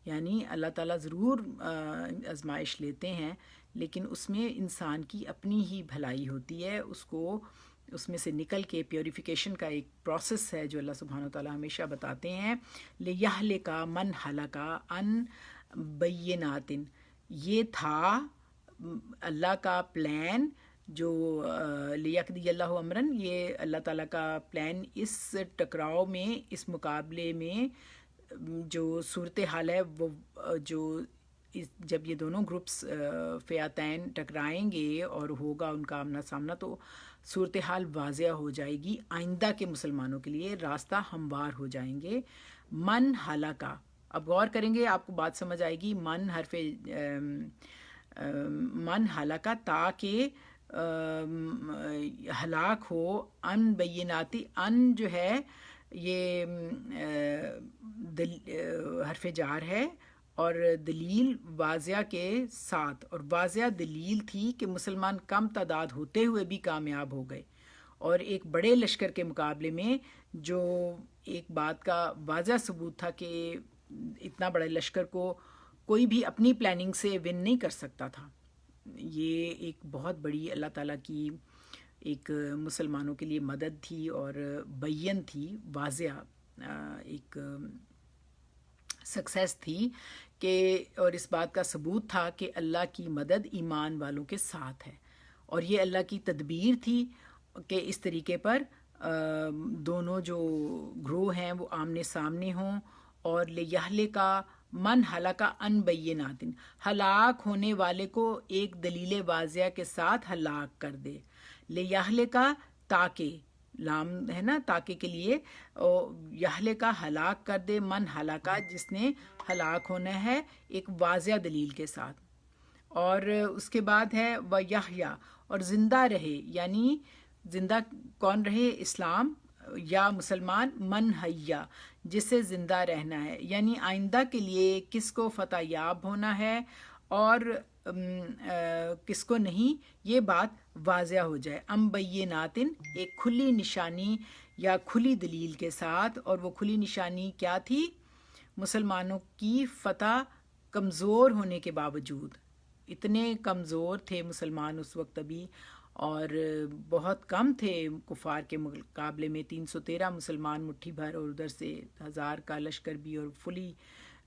[SPEAKER 1] یعنی اللہ تعالیٰ ضرور آزمائش لیتے ہیں، لیکن اس میں انسان کی اپنی ہی بھلائی ہوتی ہے. اس کو اس میں سے نکل کے پیوریفیکیشن کا ایک پروسیس ہے جو اللہ سبحانہ وتعالیٰ ہمیشہ بتاتے ہیں. لِیَہْلِکَ مَنْ ہَلَکَ عَنْ بَیِّنَاتٍ، یہ تھا اللہ کا پلان جو لیقضی اللہ امرن، یہ اللہ تعالیٰ کا پلان اس ٹکراؤ میں، اس مقابلے میں جو صورتحال ہے وہ جو جب یہ دونوں گروپس فئتین ٹکرائیں گے اور ہوگا ان کا آمنا سامنا، تو صورتحال واضح ہو جائے گی. آئندہ کے مسلمانوں کے لیے راستہ ہموار ہو جائیں گے. من ہلاکا، اب غور کریں گے آپ کو بات سمجھ آئے گی. من حرف من ہلاکا، تاکہ ہلاک ہو. ان بیناتی، ان جو ہے یہ حرف جار ہے اور دلیل واضح کے ساتھ، اور واضح دلیل تھی کہ مسلمان کم تعداد ہوتے ہوئے بھی کامیاب ہو گئے، اور ایک بڑے لشکر کے مقابلے میں جو ایک بات کا واضح ثبوت تھا کہ اتنا بڑے لشکر کو کوئی بھی اپنی پلاننگ سے ون نہیں کر سکتا تھا. یہ ایک بہت بڑی اللہ تعالیٰ کی ایک مسلمانوں کے لیے مدد تھی اور بین تھی، واضح ایک سکسیس تھی کہ، اور اس بات کا ثبوت تھا کہ اللہ کی مدد ایمان والوں کے ساتھ ہے. اور یہ اللہ کی تدبیر تھی کہ اس طریقے پر دونوں جو گروہ ہیں وہ آمنے سامنے ہوں. اور لِیَہْلِکَ من ہلاکا ان بینات، ہلاک ہونے والے کو ایک دلیل واضح کے ساتھ ہلاک کر دے. لِیَہْلِکَ، تاکہ، لام ہے نا تاکہ کے لیے، یہلکا ہلاک کر دے، من ہلاکا جس نے ہلاک ہونا ہے ایک واضح دلیل کے ساتھ. اور اس کے بعد ہے وَیَحْیَا، اور زندہ رہے، یعنی زندہ کون رہے؟ اسلام یا مسلمان. من حیا، جس سے زندہ رہنا ہے، یعنی آئندہ کے لیے کس کو فتح یاب ہونا ہے اور کس کو نہیں، یہ بات واضح ہو جائے. ام بیناتن، ایک کھلی نشانی یا کھلی دلیل کے ساتھ. اور وہ کھلی نشانی کیا تھی؟ مسلمانوں کی فتح کمزور ہونے کے باوجود، اتنے کمزور تھے مسلمان اس وقت ابھی، اور بہت کم تھے کفار کے مقابلے میں. 313 مسلمان مٹھی بھر، اور ادھر سے 1000 کا لشکر بھی، اور فلی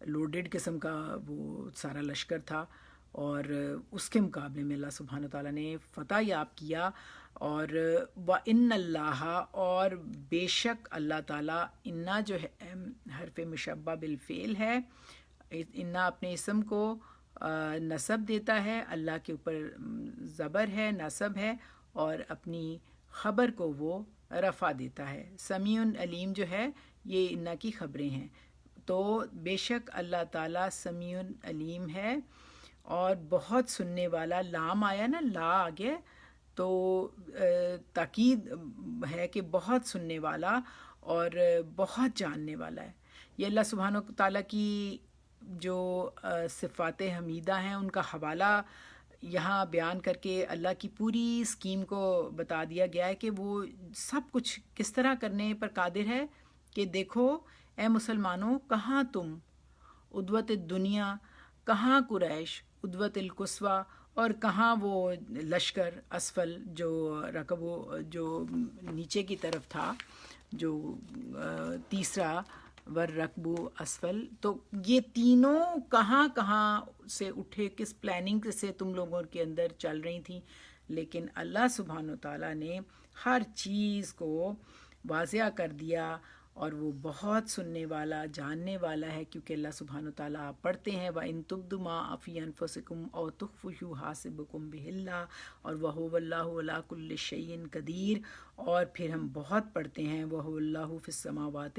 [SPEAKER 1] لوڈڈ قسم کا وہ سارا لشکر تھا. اور اس کے مقابلے میں اللہ سبحانہ تعالیٰ نے فتح یاب کیا. اور وَإِنَّ اللَّهَ، اور بے شک اللہ تعالیٰ، انا جو ہے حرف مشبہ بالفعل ہے، انا اپنے اسم کو نصب دیتا ہے، اللہ کے اوپر زبر ہے، نصب ہے، اور اپنی خبر کو وہ رفع دیتا ہے. سمیع علیم جو ہے یہ انا کی خبریں ہیں. تو بے شک اللہ تعالیٰ سمیع علیم ہے اور بہت سننے والا. لام آیا نا، لا آگے تو تاکید ہے کہ بہت سننے والا اور بہت جاننے والا ہے. یہ اللہ سبحانہ تعالیٰ کی جو صفات حمیدہ ہیں ان کا حوالہ یہاں بیان کر کے اللہ کی پوری اسکیم کو بتا دیا گیا ہے کہ وہ سب کچھ کس طرح کرنے پر قادر ہے کہ دیکھو اے مسلمانوں، کہاں تم ادوت دنیا، کہاں قریش ادوت القصویٰ، اور کہاں وہ لشکر اسفل جو رکب جو نیچے کی طرف تھا، جو تیسرا ور رکبو اسفل. تو یہ تینوں کہاں کہاں سے اٹھے، کس پلاننگ سے تم لوگوں کے اندر چل رہی تھیں. لیکن اللہ سبحانہ و تعالیٰ نے ہر چیز کو واضح کر دیا، اور وہ بہت سننے والا جاننے والا ہے، کیونکہ اللہ سبحانہ و تعالیٰ آپ پڑھتے ہیں وَإِن تُبْدُوا مَا فِي أَنفُسِكُمْ أَوْ تُخْفُوهُ يُحَاسِبْكُم بِهِ اللَّهُ اور وَهُوَ اللَّهُ عَلَىٰ كُلِّ شَيْءٍ قدیر. اور پھر ہم بہت پڑھتے ہیں وَهُوَ اللَّهُ فِي السَّمَاوَاتِ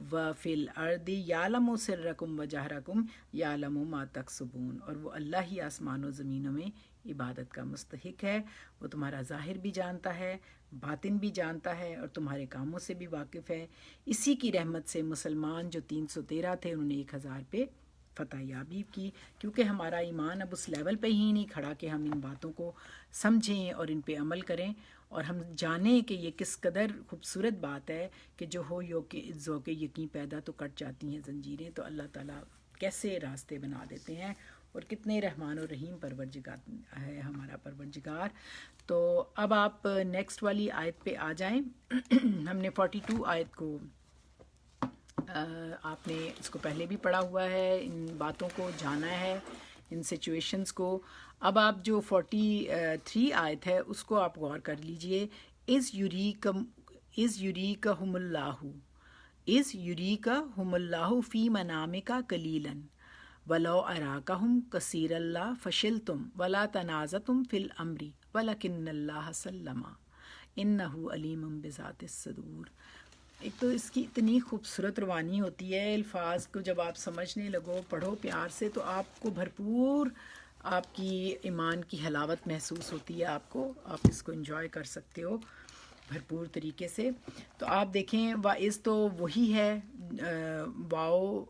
[SPEAKER 1] وَفِي الْأَرْضِ يَعْلَمُ سِرَّكُمْ وَجَهْرَكُمْ يَعْلَمُ مَا تَكْسِبُونَ. اور وہ اللہ ہی آسمان و زمینوں میں عبادت کا مستحق ہے، وہ تمہارا ظاہر بھی جانتا ہے، باطن بھی جانتا ہے، اور تمہارے کاموں سے بھی واقف ہے. اسی کی رحمت سے مسلمان جو 313 تھے انہوں نے 1000 پہ فتح یابی کی، کیونکہ ہمارا ایمان اب اس لیول پہ ہی نہیں کھڑا کہ ہم ان باتوں کو سمجھیں اور ان پہ عمل کریں، اور ہم جانیں کہ یہ کس قدر خوبصورت بات ہے کہ جو ہو ذوق یقین پیدا تو کٹ جاتی ہیں زنجیریں. تو اللہ تعالیٰ کیسے راستے بنا دیتے ہیں، اور کتنے رحمان و رحیم پروردگار ہے ہمارا پروردگار. تو اب آپ نیکسٹ والی آیت پہ آ جائیں. ہم نے 42 آیت کو آپ نے اس کو پہلے بھی پڑھا ہوا ہے، ان باتوں کو جانا ہے، ان سچویشنز کو. اب آپ جو 43 آیت ہے اس کو آپ غور کر لیجئے. از یریکہم اللہ فی منامک قلیلا ولو اراکہم کثیر اللہ فشلتم ولا تنازعتم فی الامر ولکن اللہ سلم انہ علیم بذات الصدور. ایک تو اس کی اتنی خوبصورت روانی ہوتی ہے، الفاظ کو جب آپ سمجھنے لگو، پڑھو پیار سے، تو آپ کو بھرپور آپ کی ایمان کی حلاوت محسوس ہوتی ہے. آپ اس کو انجوائے کر سکتے ہو بھرپور طریقے سے. تو آپ دیکھیں واعظ تو وہی ہے، واؤ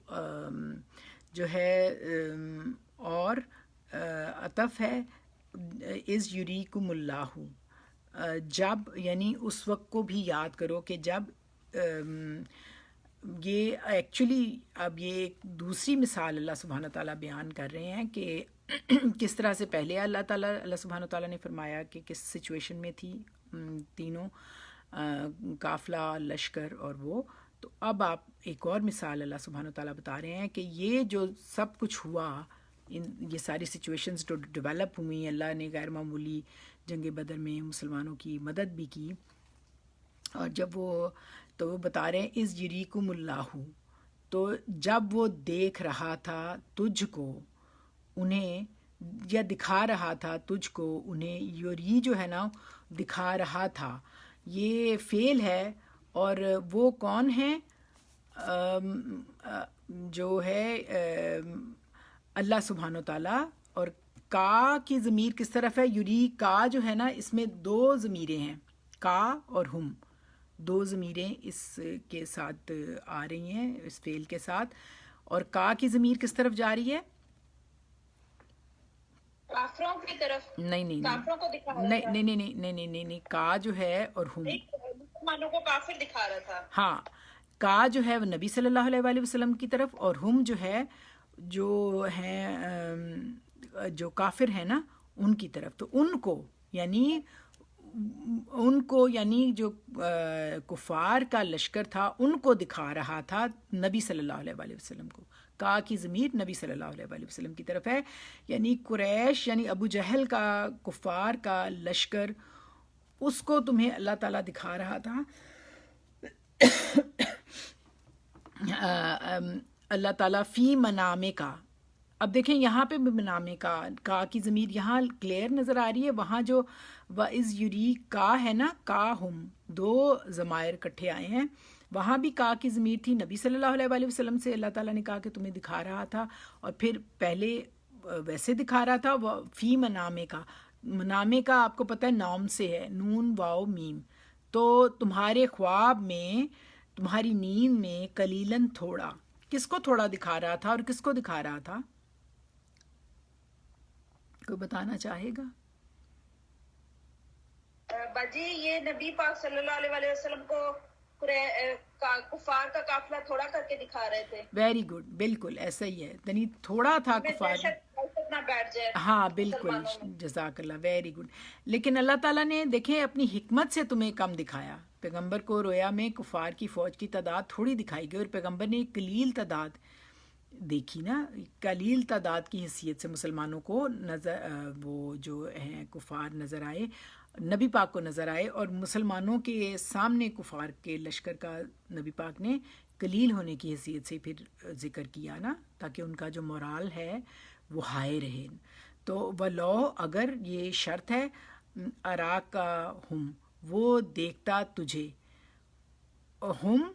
[SPEAKER 1] جو ہے اور عطف ہے از یریکم اللہ. جب یعنی اس وقت کو بھی یاد کرو کہ جب یہ ایکچولی اب یہ ایک دوسری مثال اللہ سبحانہ تعالیٰ بیان کر رہے ہیں کہ کس طرح سے پہلے اللہ سبحانہ تعالیٰ نے فرمایا کہ کس سچویشن میں تھی تینوں قافلہ، لشکر اور وہ. تو اب آپ ایک اور مثال اللہ سبحانہ تعالیٰ بتا رہے ہیں کہ یہ جو سب کچھ ہوا، یہ ساری سچویشنز جو ڈیولپ ہوئی، اللہ نے غیر معمولی جنگ بدر میں مسلمانوں کی مدد بھی کی. اور جب وہ بتا رہے ہیں از یریکم اللہ، تو جب وہ دیکھ رہا تھا تجھ کو انہیں، یا دکھا رہا تھا تجھ کو انہیں، یوری جو ہے نا دکھا رہا تھا، یہ فعل ہے. اور وہ کون ہیں؟ جو ہے اللہ سبحانہ تعالیٰ. اور کا کی ضمیر کس طرف ہے؟ یوری کا جو ہے نا اس میں دو ضمیریں ہیں، کا اور ہم، دو ضمیریں اس کے ساتھ آ رہی ہیں اس فعل کے ساتھ. اور کا کی ضمیر کس طرف جا رہی ہے؟
[SPEAKER 2] کافروں کی طرف.
[SPEAKER 1] نہیں
[SPEAKER 2] کافروں کو دکھا رہا تھا.
[SPEAKER 1] نہیں، کا جو ہے اور ہم،
[SPEAKER 2] مسلمانوں کو کافر دکھا رہا تھا.
[SPEAKER 1] ہاں، کا جو ہے وہ نبی صلی اللہ علیہ وآلہ وسلم کی طرف، اور ہم جو ہے جو ہیں جو کافر ہیں نا ان کی طرف. تو ان کو یعنی جو کفار کا لشکر تھا ان کو دکھا رہا تھا نبی صلی اللہ علیہ وآلہ وسلم کو. کا کی ضمیر نبی صلی اللہ علیہ وآلہ وسلم کی طرف ہے، یعنی قریش یعنی ابو جہل کا کفار کا لشکر، اس کو تمہیں اللہ تعالیٰ دکھا رہا تھا. اللہ تعالیٰ فی منامے کا. اب دیکھیں یہاں پہ منامے کا کی ضمیر یہاں کلیئر نظر آ رہی ہے. وہاں جو وَإِذْ يُرِيكَ کا ہے نا، کا ہم، دو ضمائر کٹھے آئے ہیں. وہاں بھی کا کی ضمیر تھی، نبی صلی اللہ علیہ وآلہ وسلم سے اللہ تعالیٰ نے کہا کہ تمہیں دکھا رہا تھا. اور پھر پہلے ویسے دکھا رہا تھا وہ فی منامے کا. منامے کا آپ کو پتہ ہے نام سے ہے، نون واو میم. تو تمہارے خواب میں، تمہاری نیند میں قلیلاً تھوڑا، کس کو تھوڑا دکھا رہا تھا اور کس کو دکھا رہا تھا؟ کوئی بتانا چاہے گا؟
[SPEAKER 3] باجی یہ نبی پاک صلی اللہ علیہ وسلم کو کفار کا قافلہ تھوڑا کر کے دکھا رہے تھے.
[SPEAKER 1] ویری گڈ، بالکل ایسا ہی ہے، یعنی تھوڑا تھا کفار.
[SPEAKER 3] دہشت نہ بیٹھ جائے
[SPEAKER 1] ہاں بالکل،
[SPEAKER 3] مسلمانوں میں.
[SPEAKER 1] جزاک اللہ، ویری گڈ. لیکن اللہ تعالیٰ نے دیکھیں اپنی حکمت سے تمہیں کم دکھایا. پیغمبر کو رویا میں کفار کی فوج کی تعداد تھوڑی دکھائی گئی، اور پیغمبر نے ایک قلیل تعداد دیکھی نا، قلیل تعداد کی حیثیت سے مسلمانوں کو نظر وہ جو ہیں کفار نظر آئے، نبی پاک کو نظر آئے، اور مسلمانوں کے سامنے کفار کے لشکر کا نبی پاک نے قلیل ہونے کی حیثیت سے پھر ذکر کیا نا، تاکہ ان کا جو مورال ہے وہ ہائے رہے. تو ولو اگر یہ شرط ہے، اراکہم وہ دیکھتا تجھے، ہم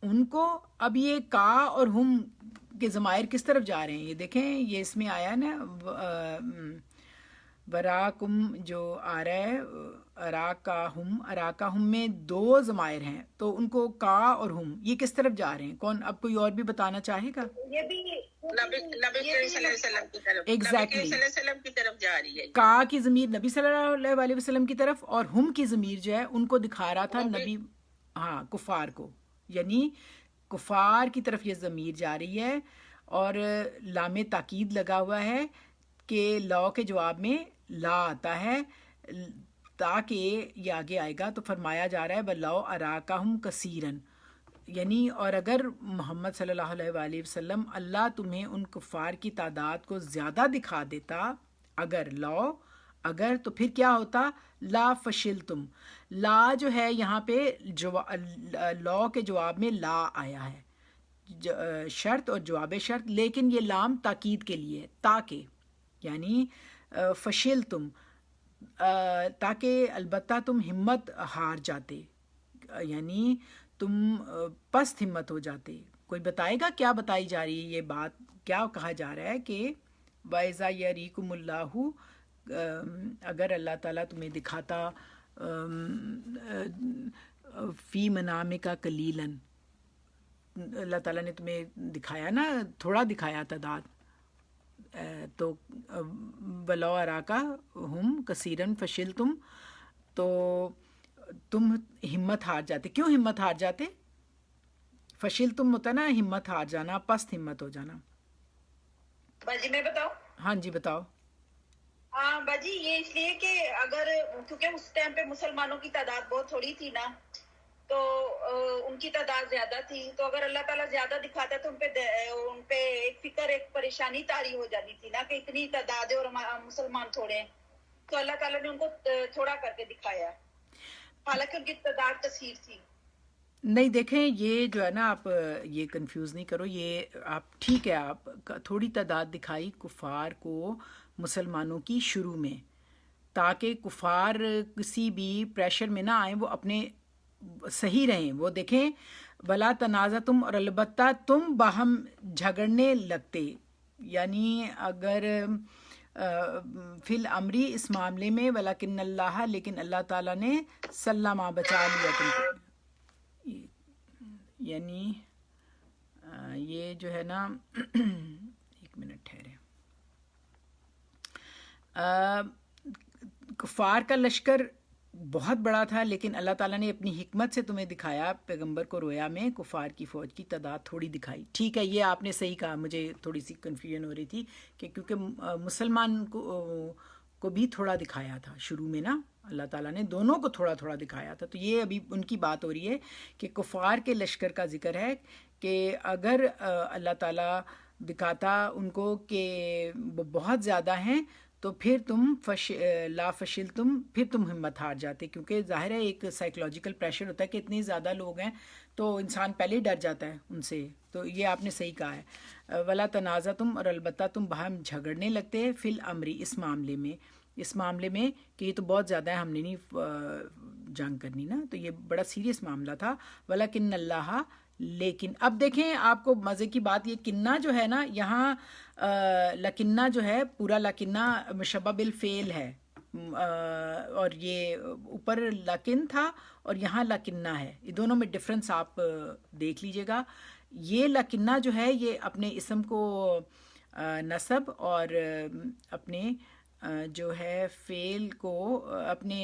[SPEAKER 1] ان کو. اب یہ کا اور ہم کے ضمائر کس طرف جا رہے ہیں یہ دیکھیں، یہ اس میں آیا نا وراکم جو آ رہا ہے، اراکہم میں دو ضمائر ہیں، تو ان کو کا اور ہم یہ کس طرف جا رہے ہیں؟ کون اب کوئی اور بھی بتانا چاہے گا؟
[SPEAKER 3] یہ بھی
[SPEAKER 2] نبی صلی اللہ علیہ وسلم کی طرف،
[SPEAKER 1] Exactly.
[SPEAKER 2] نبی صلی اللہ علیہ وسلم کی طرف جا رہی ہے.
[SPEAKER 1] کا کی ضمیر نبی صلی اللہ علیہ وسلم کی طرف، اور ہم کی ضمیر جو ہے ان کو دکھا رہا تھا نبی، ہاں کفار کو، یعنی کفار کی طرف یہ ضمیر جا رہی ہے. اور لام تاکید لگا ہوا ہے کہ لا کے جواب میں لا آتا ہے، تاکہ یہ آگے آئے گا تو فرمایا جا رہا ہے بلاؤ اراکہم کثیرن، یعنی اور اگر محمد صلی اللہ علیہ وآلہ وسلم اللہ تمہیں ان کفار کی تعداد کو زیادہ دکھا دیتا، اگر تو پھر کیا ہوتا؟ لا فشل تم. لا جو ہے یہاں پہ لا کے جواب میں لا آیا ہے، شرط اور جواب شرط، لیکن یہ لام تاکید کے لیے، تاکہ یعنی فشل تم، تاکہ البتہ تم ہمت ہار جاتے، یعنی تم پست ہمت ہو جاتے. کوئی بتائے گا کیا بتائی جا رہی ہے یہ بات؟ کیا کہا جا رہا ہے کہ وَإِذَا يَرِيكُمُ اللَّهُ، اگر اللہ تعالیٰ تمہیں دکھاتا فی منامک قلیلاً، اللہ تعالیٰ نے تمہیں دکھایا نا، تھوڑا دکھایا تعداد، تو ولو اراکا ہم کثیرن فشل تم، تو تم ہمت ہار جاتے. کیوں ہمت ہار جاتے؟ فشل تم ہوتا نا ہمت ہار جانا، پست ہمت ہو جانا.
[SPEAKER 3] باجی میں بتاؤں؟
[SPEAKER 1] ہاں جی بتاؤ.
[SPEAKER 3] ہاں باجی یہ اس لیے کہ اگر کیونکہ اس ٹائم پہ مسلمانوں کی تعداد بہت تھوڑی تھی نا، تو ان کی تعداد زیادہ تھی، تو اگر اللہ تعالیٰ زیادہ دکھاتا تو ان پہ ایک فکر، ایک پریشانی طاری ہو جاتی تھی نا کہ اتنی تعداد ہے اور مسلمان تھوڑے ہیں، تو اللہ تعالیٰ نے ان کو تھوڑا کر کے دکھایا، حالانکہ ان کی تعداد کثیر تھی.
[SPEAKER 1] نہیں دیکھیں یہ جو ہے نا، آپ یہ کنفیوز نہیں کرو، یہ آپ ٹھیک ہے، آپ تھوڑی تعداد دکھائی کفار کو مسلمانوں کی شروع میں، تاکہ کفار کسی بھی پریشر میں نہ آئیں، وہ اپنے صحیح رہیں. وہ دیکھیں ولا تنازعتم، اور البتہ تم باہم جھگڑنے لگتے، یعنی اگر فی الامری اس معاملے میں، ولیکن اللہ، لیکن اللہ تعالیٰ نے سلامہ بچا لیا تم کو. یعنی یہ جو ہے نا ایک منٹ ٹھہرے، کفار کا لشکر بہت بڑا تھا، لیکن اللہ تعالیٰ نے اپنی حکمت سے تمہیں دکھایا، پیغمبر کو رویا میں کفار کی فوج کی تعداد تھوڑی دکھائی. ٹھیک ہے، یہ آپ نے صحیح کہا، مجھے تھوڑی سی کنفیوژن ہو رہی تھی کہ کیونکہ مسلمان کو بھی تھوڑا دکھایا تھا شروع میں نا، اللہ تعالیٰ نے دونوں کو تھوڑا تھوڑا دکھایا تھا. تو یہ ابھی ان کی بات ہو رہی ہے کہ کفار کے لشکر کا ذکر ہے کہ اگر اللہ تعالیٰ دکھاتا ان کو کہ وہ بہت زیادہ ہیں، تو پھر تم لا فشل تم، پھر تم ہمت ہار جاتے، کیونکہ ظاہر ہے ایک سائیکلوجیکل پریشر ہوتا ہے کہ اتنے زیادہ لوگ ہیں تو انسان پہلے ہی ڈر جاتا ہے ان سے. تو یہ آپ نے صحیح کہا ہے. ولا تنازعتم، اور البتہ تم باہم جھگڑنے لگتے، فی الامری اس معاملے میں کہ یہ تو بہت زیادہ ہے، ہم نے نہیں جنگ کرنی نا، تو یہ بڑا سیریس معاملہ تھا. ولیکن اللہ، لیکن اب دیکھیں آپ کو مزے کی بات، یہ کنہ جو ہے نا یہاں، لکنہ جو ہے پورا لکنہ مشبہ بالفعل ہے، اور یہ اوپر لکن تھا اور یہاں لکنہ ہے، یہ دونوں میں ڈفرنس آپ دیکھ لیجئے گا. یہ لکنہ جو ہے یہ اپنے اسم کو نصب اور اپنے جو ہے فعل کو اپنے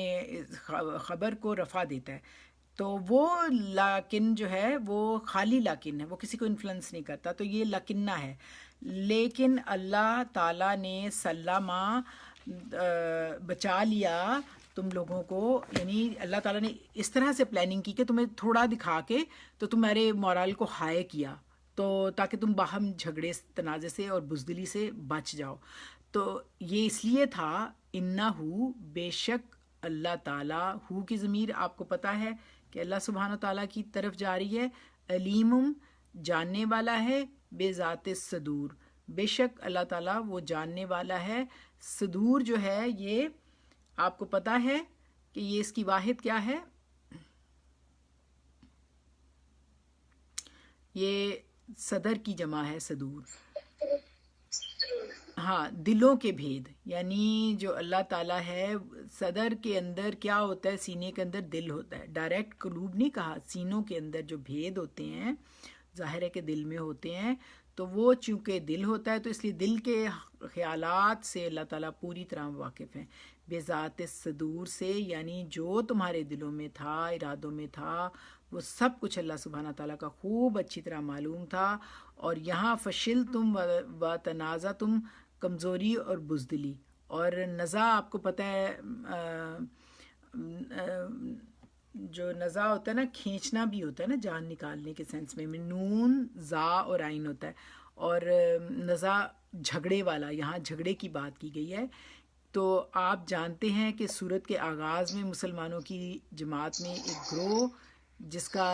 [SPEAKER 1] خبر کو رفع دیتا ہے، تو وہ لاکن جو ہے وہ خالی لاکن ہے، وہ کسی کو انفلوئنس نہیں کرتا، تو یہ لاکنہ ہے. لیکن اللہ تعالیٰ نے سلامہ بچا لیا تم لوگوں کو، یعنی اللہ تعالیٰ نے اس طرح سے پلاننگ کی کہ تمہیں تھوڑا دکھا کے تو تمہارے مورال کو ہائی کیا، تو تاکہ تم باہم جھگڑے تنازع سے اور بزدلی سے بچ جاؤ. تو یہ اس لیے تھا انہو، بے شک اللہ تعالیٰ، ہو کی ضمیر آپ کو پتہ ہے کہ اللہ سبحانہ تعالیٰ کی طرف جا رہی ہے، علیم، جاننے والا ہے، بے ذات صدور، بے شک اللہ تعالیٰ وہ جاننے والا ہے. صدور جو ہے یہ آپ کو پتہ ہے کہ یہ اس کی واحد کیا ہے، یہ صدر کی جمع ہے، صدور. ہاں، دلوں کے بھید، یعنی جو اللہ تعالیٰ ہے، صدر کے اندر کیا ہوتا ہے، سینے کے اندر دل ہوتا ہے. ڈائریکٹ قلوب نہیں کہا، سینوں کے اندر جو بھید ہوتے ہیں ظاہر ہے کہ دل میں ہوتے ہیں، تو وہ چونکہ دل ہوتا ہے تو اس لیے دل کے خیالات سے اللہ تعالیٰ پوری طرح واقف ہیں. بے ذات صدور سے یعنی جو تمہارے دلوں میں تھا، ارادوں میں تھا، وہ سب کچھ اللہ سبحانہ تعالیٰ کا خوب اچھی طرح معلوم تھا. اور یہاں فشل تم و تنازع تم، کمزوری اور بزدلی. اور نزع آپ کو پتہ ہے جو نزع ہوتا ہے نا، کھینچنا بھی ہوتا ہے نا، جان نکالنے کے سینس میں نون زا اور عین ہوتا ہے. اور نزع جھگڑے والا، یہاں جھگڑے کی بات کی گئی ہے. تو آپ جانتے ہیں کہ سورت کے آغاز میں مسلمانوں کی جماعت میں ایک گروہ، جس کا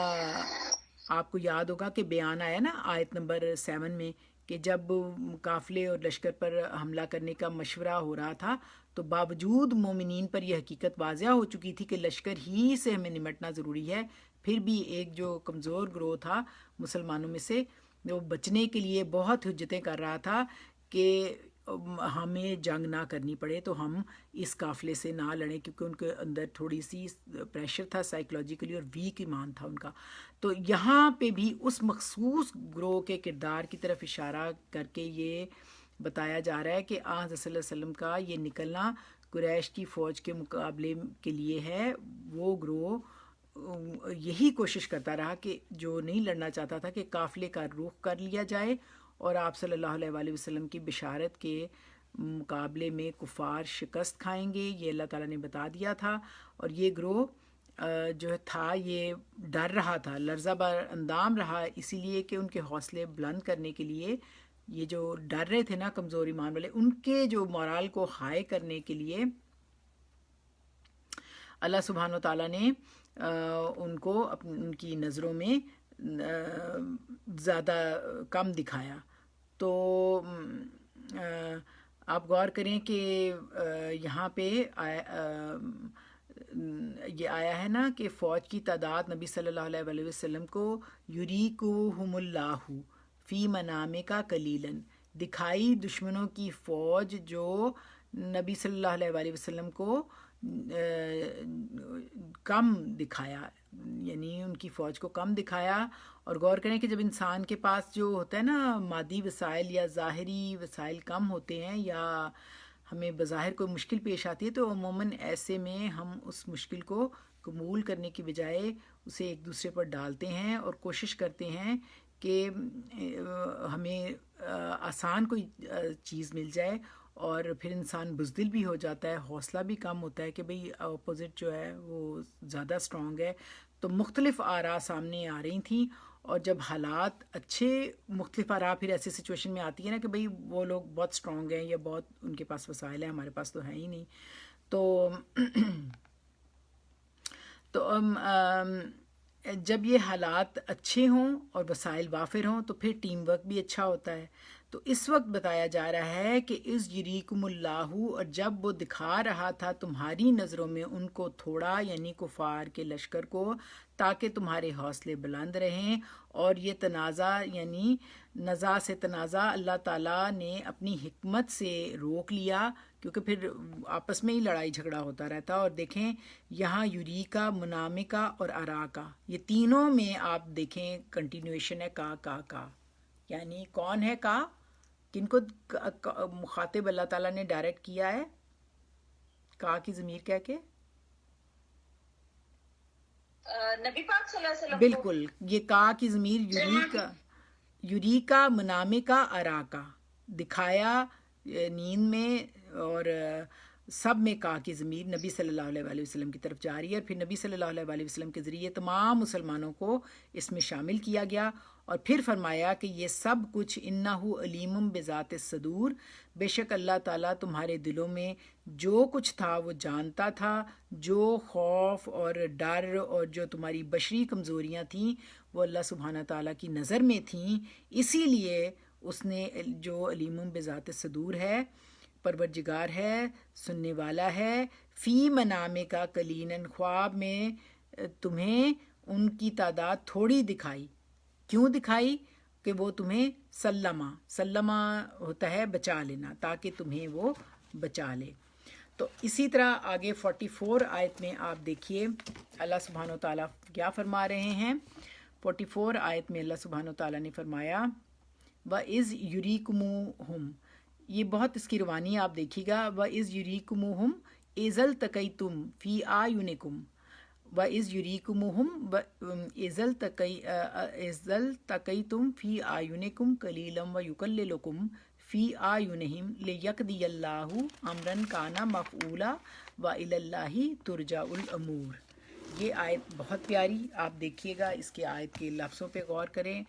[SPEAKER 1] آپ کو یاد ہوگا کہ بیان آیا نا آیت نمبر 7 میں، کہ جب قافلے اور لشکر پر حملہ کرنے کا مشورہ ہو رہا تھا تو باوجود مومنین پر یہ حقیقت واضح ہو چکی تھی کہ لشکر ہی سے ہمیں نمٹنا ضروری ہے، پھر بھی ایک جو کمزور گروہ تھا مسلمانوں میں سے، وہ بچنے کے لیے بہت حجتیں کر رہا تھا کہ ہمیں جنگ نہ کرنی پڑے تو ہم اس قافلے سے نہ لڑیں، کیونکہ ان کے اندر تھوڑی سی پریشر تھا سائیکلوجیکلی اور ویک ایمان تھا ان کا. تو یہاں پہ بھی اس مخصوص گروہ کے کردار کی طرف اشارہ کر کے یہ بتایا جا رہا ہے کہ آن صلی اللہ علیہ وسلم کا یہ نکلنا قریش کی فوج کے مقابلے کے لیے ہے. وہ گروہ یہی کوشش کرتا رہا کہ جو نہیں لڑنا چاہتا تھا کہ قافلے کا رخ کر لیا جائے، اور آپ صلی اللہ علیہ وآلہ وسلم کی بشارت کے مقابلے میں کفار شکست کھائیں گے، یہ اللہ تعالیٰ نے بتا دیا تھا. اور یہ گروہ جو تھا یہ ڈر رہا تھا، لرزہ بر اندام رہا، اسی لیے کہ ان کے حوصلے بلند کرنے کے لیے، یہ جو ڈر رہے تھے نا کمزور ایمان والے، ان کے جو مورال کو ہائی کرنے کے لیے اللہ سبحانہ و تعالیٰ نے ان کو ان کی نظروں میں زیادہ کم دکھایا. تو آپ غور کریں کہ یہاں پہ یہ آیا ہے نا کہ فوج کی تعداد نبی صلی اللہ علیہ وآلہ وسلم کو یریکوہم اللہ فی منامکا قلیلاً، دکھائی دشمنوں کی فوج جو نبی صلی اللہ علیہ وآلہ وسلم کو کم دکھایا، یعنی ان کی فوج کو کم دکھایا. اور غور کریں کہ جب انسان کے پاس جو ہوتا ہے نا مادی وسائل یا ظاہری وسائل کم ہوتے ہیں، یا ہمیں بظاہر کوئی مشکل پیش آتی ہے، تو عموماً ایسے میں ہم اس مشکل کو قبول کرنے کی بجائے اسے ایک دوسرے پر ڈالتے ہیں اور کوشش کرتے ہیں کہ ہمیں آسان کوئی چیز مل جائے، اور پھر انسان بزدل بھی ہو جاتا ہے، حوصلہ بھی کم ہوتا ہے کہ بھئی اپوزٹ جو ہے وہ زیادہ اسٹرانگ ہے. تو مختلف آراء سامنے آ رہی تھیں، اور جب حالات اچھے، مختلف آراء پھر ایسی سچویشن میں آتی ہے نا کہ بھئی وہ لوگ بہت اسٹرانگ ہیں یا بہت ان کے پاس وسائل ہیں، ہمارے پاس تو ہے ہی نہیں. تو جب یہ حالات اچھے ہوں اور وسائل وافر ہوں تو پھر ٹیم ورک بھی اچھا ہوتا ہے. تو اس وقت بتایا جا رہا ہے کہ اس یریکم اللہ، اور جب وہ دکھا رہا تھا تمہاری نظروں میں ان کو تھوڑا، یعنی کفار کے لشکر کو، تاکہ تمہارے حوصلے بلند رہیں. اور یہ تنازع یعنی نزاع سے تنازع اللہ تعالیٰ نے اپنی حکمت سے روک لیا، کیونکہ پھر آپس میں ہی لڑائی جھگڑا ہوتا رہتا. اور دیکھیں یہاں یریکا، منامکا اور اراکا، یہ تینوں میں آپ دیکھیں کنٹینیویشن ہے کا، یعنی کون ہے کا، کن کو مخاطب اللہ تعالیٰ نے ڈائریکٹ کیا ہے؟ کا کی ضمیر کہہ کے؟
[SPEAKER 3] نبی پاک صلی اللہ علیہ وسلم کو
[SPEAKER 1] بالکل، یہ کا کی ضمیر یوریکا منامے کا اراکا، دکھایا نیند میں، اور سب میں کا کی ضمیر نبی صلی اللہ علیہ وآلہ وسلم کی طرف جا رہی ہے، اور پھر نبی صلی اللہ علیہ وآلہ وسلم کے ذریعے تمام مسلمانوں کو اس میں شامل کیا گیا، اور پھر فرمایا کہ یہ سب کچھ انہ علیم بذات الصدور، بے شک اللہ تعالیٰ تمہارے دلوں میں جو کچھ تھا وہ جانتا تھا، جو خوف اور ڈر اور جو تمہاری بشری کمزوریاں تھیں وہ اللہ سبحانہ تعالیٰ کی نظر میں تھیں، اسی لیے اس نے جو علیم بذات الصدور ہے، پروردگار ہے، سننے والا ہے، فی منامے کا کلینن، خواب میں تمہیں ان کی تعداد تھوڑی دکھائی، کیوں دکھائی؟ کہ وہ تمہیں سلمہ ہوتا ہے بچا لینا، تاکہ تمہیں وہ بچا لے۔ تو اسی طرح آگے 44 آیت میں آپ دیکھیے اللہ سبحانہ و تعالیٰ کیا فرما رہے ہیں۔ 44 آیت میں اللہ سبحانہ و تعالیٰ نے فرمایا وَإِذْ يُرِيكُمُوهُمْ، یہ بہت اس کی روانی آپ دیکھیے گا، وَإِذْ يُرِيكُمُوهُمْ إِذْ الْتَقَيْتُمْ فِي أَعْيُنِكُمْ، وَإِذْ يُرِيكُمُوهُمْ إِذْ الْتَقَيْتُمْ فِي أَعْيُنِكُمْ قَلِيلًا وَيُقَلِّلُكُمْ فِي أَعْيُنِهِمْ لِيَقْضِيَ اللَّهُ أَمْرًا كَانَ مَفْعُولًا وَإِلَى اللَّهِ تُرْجَعُ الْأُمُورُ۔ یہ آیت بہت پیاری، آپ دیکھیے گا، اس کے آیت کے لفظوں پہ غور کریں۔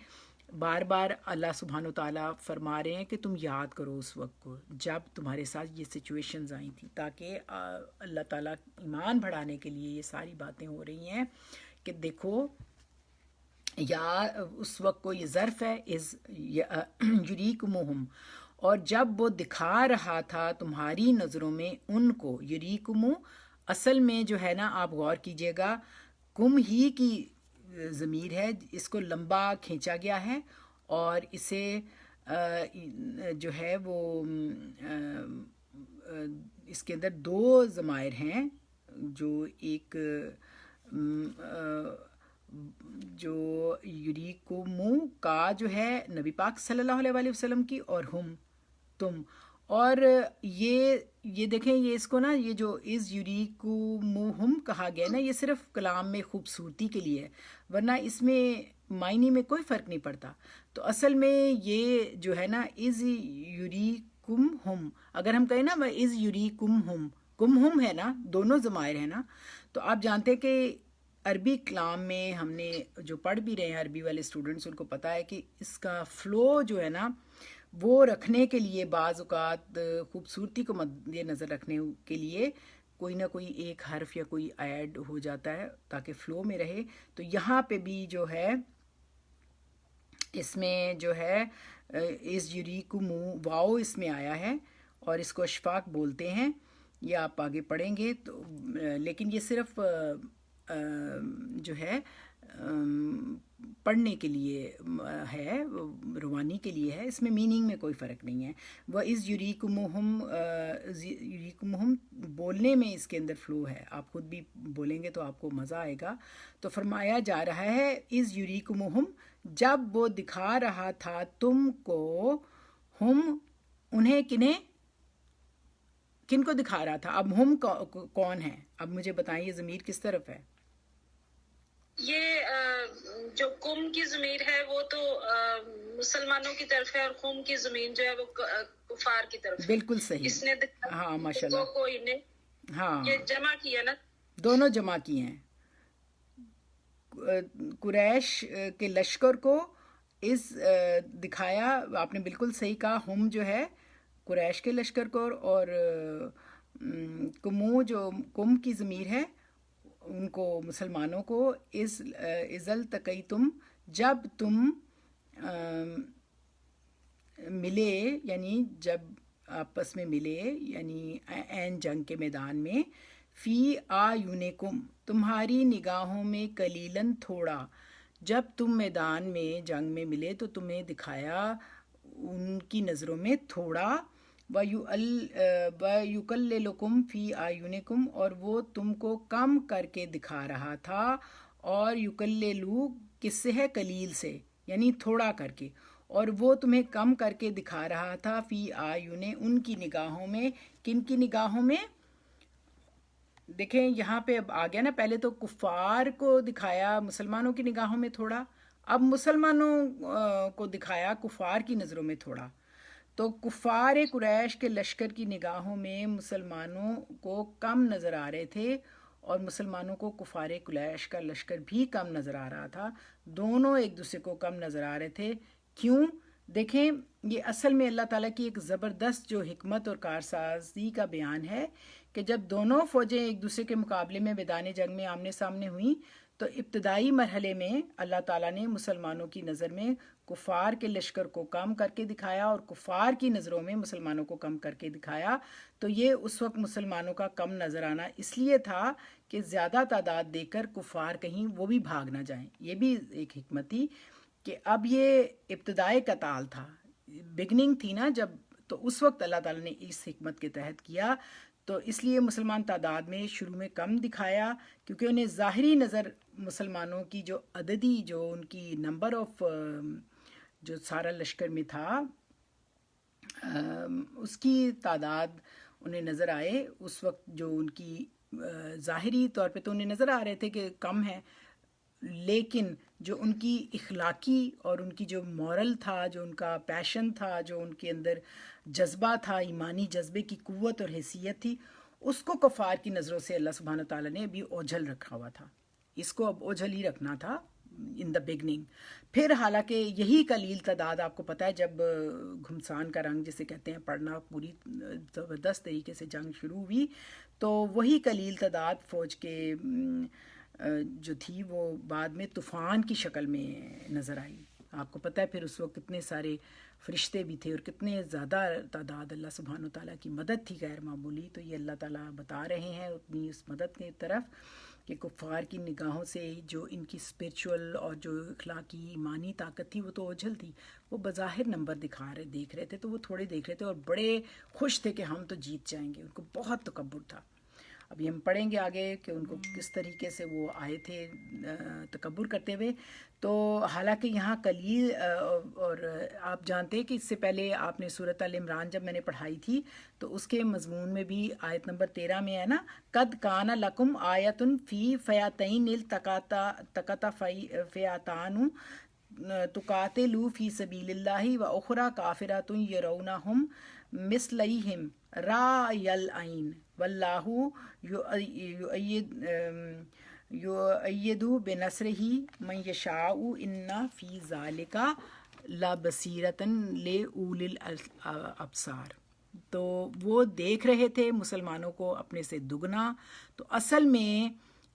[SPEAKER 1] بار بار اللہ سبحانہ و تعالیٰ فرما رہے ہیں کہ تم یاد کرو اس وقت کو جب تمہارے ساتھ یہ سچویشنز آئی تھیں، تاکہ اللہ تعالیٰ ایمان بڑھانے کے لیے یہ ساری باتیں ہو رہی ہیں کہ دیکھو، یا اس وقت کو یہ ظرف ہے از یریکمہم، اور جب وہ دکھا رہا تھا تمہاری نظروں میں ان کو، یریکمو اصل میں جو ہے نا، آپ غور کیجئے گا، کم ہی کی ضمیر ہے، اس کو لمبا کھینچا گیا ہے، اور اسے جو ہے وہ اس کے اندر دو ضمائر ہیں، جو ایک جو یریکمو کا جو ہے نبی پاک صلی اللہ علیہ وآلہ وسلم کی، اور ہم تم، اور یہ دیکھیں، یہ اس کو نا، یہ جو از یریکموہم کہا گیا نا، یہ صرف کلام میں خوبصورتی کے لیے ہے، ورنہ اس میں معنی میں کوئی فرق نہیں پڑتا۔ تو اصل میں یہ جو ہے نا، از یریکمہم، اگر ہم کہیں نا وہ از یریکمہم، کمہم ہے نا، دونوں ضمائر ہیں نا، تو آپ جانتے کہ عربی کلام میں ہم نے جو پڑھ بھی رہے ہیں، عربی والے اسٹوڈنٹس، ان کو پتہ ہے کہ اس کا فلو جو ہے نا، وہ رکھنے کے لیے بعض اوقات خوبصورتی کو مد نظر رکھنے کے لیے کوئی نہ کوئی ایک حرف یا کوئی ایڈ ہو جاتا ہے تاکہ فلو میں رہے۔ تو یہاں پہ بھی جو ہے، اس میں جو ہے از یریکمو، واو اس میں آیا ہے، اور اس کو اشفاق بولتے ہیں، یہ آپ آگے پڑھیں گے تو، لیکن یہ صرف جو ہے پڑھنے کے لیے ہے، روانی کے لیے ہے، اس میں میننگ میں کوئی فرق نہیں ہے۔ وَإِذْ یریکمہم بولنے میں اس کے اندر فلو ہے، آپ خود بھی بولیں گے تو آپ کو مزہ آئے گا۔ تو فرمایا جا رہا ہے اِذْ یریکمہم، جب وہ دکھا رہا تھا تم کو، ہم انہیں، کن کو دکھا رہا تھا؟ اب ہم کون ہے؟ اب مجھے بتائیں یہ ضمیر کس طرف ہے؟
[SPEAKER 2] یہ جو کم کی ضمیر ہے وہ تو مسلمانوں کی طرف ہے، اور خم کی ضمیر جو ہے وہ کفار کی طرف ہے۔
[SPEAKER 1] بالکل صحیح،
[SPEAKER 2] اس نے
[SPEAKER 1] ہاں ماشاءاللہ،
[SPEAKER 2] کوئی نے
[SPEAKER 1] ہاں
[SPEAKER 2] یہ جمع کیا نا،
[SPEAKER 1] دونوں جمع کی ہیں۔ قریش کے لشکر کو اس دکھایا، آپ نے بالکل صحیح کہا، ہم جو ہے قریش کے لشکر کو، اور کمو جو کم کی ضمیر ہے ان کو، مسلمانوں کو، از التقیتم، جب تم ملے، یعنی جب آپس میں ملے، یعنی عین جنگ کے میدان میں، فی اعینکم، تمہاری نگاہوں میں، قلیلاً تھوڑا، جب تم میدان میں جنگ میں ملے تو تمہیں دکھایا ان کی نظروں میں تھوڑا، وَيُقَلِّلُكُمْ فِي أَعْيُنِكُمْ، اور وہ تم کو کم کر کے دکھا رہا تھا، اور یقللو کس سے ہے؟ قلیل سے، یعنی تھوڑا کر کے، اور وہ تمہیں کم کر کے دکھا رہا تھا، فی اعین، ان کی نگاہوں میں، کن کی نگاہوں میں؟ دیکھیں یہاں پہ اب آ گیا نا، پہلے تو کفار کو دکھایا مسلمانوں کی نگاہوں میں تھوڑا، اب مسلمانوں کو دکھایا کفار کی نظروں میں تھوڑا. تو کفار قریش کے لشکر کی نگاہوں میں مسلمانوں کو کم نظر آ رہے تھے، اور مسلمانوں کو کفار قریش کا لشکر بھی کم نظر آ رہا تھا. دونوں ایک دوسرے کو کم نظر آ رہے تھے. کیوں؟ دیکھیں یہ اصل میں اللہ تعالیٰ کی ایک زبردست جو حکمت اور کارسازی کا بیان ہے کہ جب دونوں فوجیں ایک دوسرے کے مقابلے میں میدان جنگ میں آمنے سامنے ہوئیں تو ابتدائی مرحلے میں اللہ تعالیٰ نے مسلمانوں کی نظر میں کفار کے لشکر کو کم کر کے دکھایا، اور کفار کی نظروں میں مسلمانوں کو کم کر کے دکھایا. تو یہ اس وقت مسلمانوں کا کم نظر آنا اس لیے تھا کہ زیادہ تعداد دے کر کفار کہیں وہ بھی بھاگ نہ جائیں. یہ بھی ایک حکمت تھی کہ اب یہ ابتدائی قتال تھا، بگننگ تھی نا جب، تو اس وقت اللہ تعالیٰ نے اس حکمت کے تحت کیا. تو اس لیے مسلمان تعداد میں شروع میں کم دکھایا، کیونکہ انہیں ظاہری نظر مسلمانوں کی جو عددی جو ان کی نمبر آف جو سارا لشکر میں تھا اس کی تعداد انہیں نظر آئے اس وقت، جو ان کی ظاہری طور پہ تو انہیں نظر آ رہے تھے کہ کم ہے، لیکن جو ان کی اخلاقی اور ان کی جو مورل تھا، جو ان کا پیشن تھا، جو ان کے اندر جذبہ تھا، ایمانی جذبے کی قوت اور حیثیت تھی، اس کو کفار کی نظروں سے اللہ سبحانہ تعالیٰ نے ابھی اوجھل رکھا ہوا تھا. اس کو اب اوجھل ہی رکھنا تھا ان دا بگننگ. پھر حالانکہ یہی قلیل تعداد آپ کو پتہ ہے جب گھمسان کا رنگ جسے کہتے ہیں پڑھنا، پوری زبردست طریقے سے جنگ شروع ہوئی، تو وہی قلیل تعداد فوج کے جو تھی وہ بعد میں طوفان کی شکل میں نظر آئی. آپ کو پتہ ہے پھر اس وقت کتنے سارے فرشتے بھی تھے اور کتنے زیادہ تعداد، اللہ سبحانہ و تعالیٰ کی مدد تھی غیر معمولی. تو یہ اللہ تعالیٰ بتا رہے ہیں اپنی اس مدد کی طرف کہ کفار کی نگاہوں سے جو ان کی اسپرچول اور جو اخلاقی ایمانی طاقت تھی وہ تو اوجھل تھی. وہ بظاہر نمبر دیکھ رہے تھے تو وہ تھوڑے دیکھ رہے تھے اور بڑے خوش تھے کہ ہم تو جیت جائیں گے. ان کو بہت تکبر تھا. ابھی ہم پڑھیں گے آگے کہ ان کو کس طریقے سے وہ آئے تھے تکبر کرتے ہوئے. تو حالانکہ یہاں قلیل، اور آپ جانتے ہیں کہ اس سے پہلے آپ نے سورۃ ال عمران جب میں نے پڑھائی تھی تو اس کے مضمون میں بھی آیت نمبر 13 میں ہے نا، قد کان لکم آیۃ فی فیاتین التقطا فیاتان تقاتلوا فی سبیل اللہ و اخری کافرۃ یرونہم مثلیہم رأی العین واللہ یؤید بنصرہ من یشاء ان فی ذلک لبصیرۃ لأولی الابصار. تو وہ دیکھ رہے تھے مسلمانوں کو اپنے سے دگنا. تو اصل میں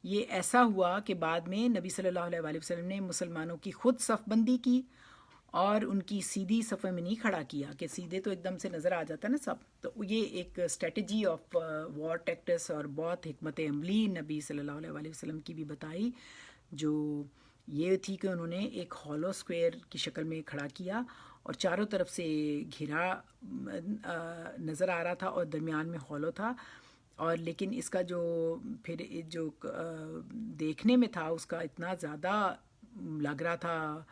[SPEAKER 1] یہ ایسا ہوا کہ بعد میں نبی صلی اللہ علیہ وآلہ وسلم نے مسلمانوں کی خود صف بندی کی اور ان کی سیدھی صفحے میں نہیں کھڑا کیا کہ سیدھے تو ایک دم سے نظر آ جاتا ہے نا سب. تو یہ ایک اسٹریٹجی آف وار ٹیکٹس اور بہت حکمت عملی نبی صلی اللہ علیہ وآلہ وسلم کی بھی بتائی، جو یہ تھی کہ انہوں نے ایک ہالو اسکوائر کی شکل میں کھڑا کیا اور چاروں طرف سے گھرا نظر آ رہا تھا اور درمیان میں ہالو تھا. اور لیکن اس کا جو پھر جو دیکھنے میں تھا اس کا اتنا زیادہ لگ رہا تھا،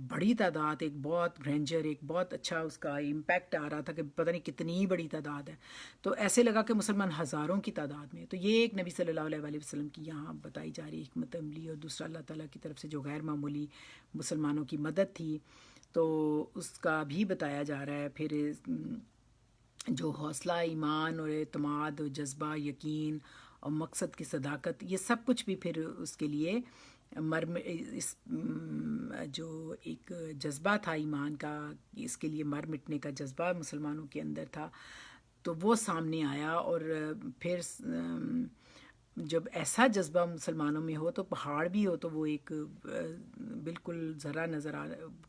[SPEAKER 1] بڑی تعداد، ایک بہت گرینجر، ایک بہت اچھا اس کا امپیکٹ آ رہا تھا کہ پتہ نہیں کتنی بڑی تعداد ہے. تو ایسے لگا کہ مسلمان ہزاروں کی تعداد میں. تو یہ ایک نبی صلی اللہ علیہ وآلہ وسلم کی یہاں بتائی جا رہی حکمت عملی، اور دوسرا اللہ تعالیٰ کی طرف سے جو غیر معمولی مسلمانوں کی مدد تھی تو اس کا بھی بتایا جا رہا ہے. پھر جو حوصلہ، ایمان اور اعتماد اور جذبہ، یقین اور مقصد کی صداقت، یہ سب کچھ بھی پھر اس کے لیے اس جو ایک جذبہ تھا ایمان کا، اس کے لیے مر مٹنے کا جذبہ مسلمانوں کے اندر تھا، تو وہ سامنے آیا. اور پھر جب ایسا جذبہ مسلمانوں میں ہو تو پہاڑ بھی ہو تو وہ ایک بالکل ذرہ نظر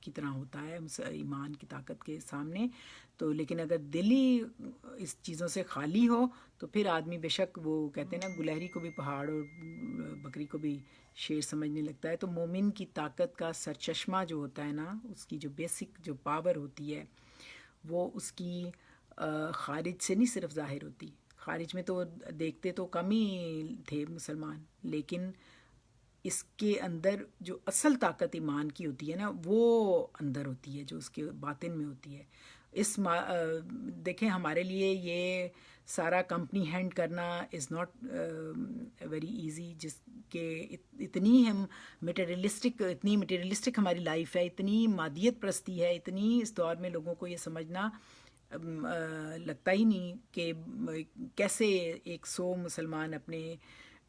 [SPEAKER 1] کی طرح ہوتا ہے ایمان کی طاقت کے سامنے. تو لیکن اگر دل ہی اس چیزوں سے خالی ہو تو پھر آدمی بے شک، وہ کہتے ہیں نا گلہری کو بھی پہاڑ اور بکری کو بھی شیر سمجھنے لگتا ہے. تو مومن کی طاقت کا سرچشمہ جو ہوتا ہے نا، اس کی جو بیسک جو پاور ہوتی ہے وہ اس کی خارج سے نہیں صرف ظاہر ہوتی. خارج میں تو دیکھتے تو کم ہی تھے مسلمان، لیکن اس کے اندر جو اصل طاقت ایمان کی ہوتی ہے نا وہ اندر ہوتی ہے، جو اس کے باطن میں ہوتی ہے. دیکھیں ہمارے لیے یہ سارا کمپنی ہینڈ کرنا از ناٹ ویری ایزی، جس کہ اتنی مٹیریلسٹک ہماری لائف ہے، اتنی مادیت پرستی ہے، اتنی اس دور میں لوگوں کو یہ سمجھنا لگتا ہی نہیں کہ کیسے 100 مسلمان اپنے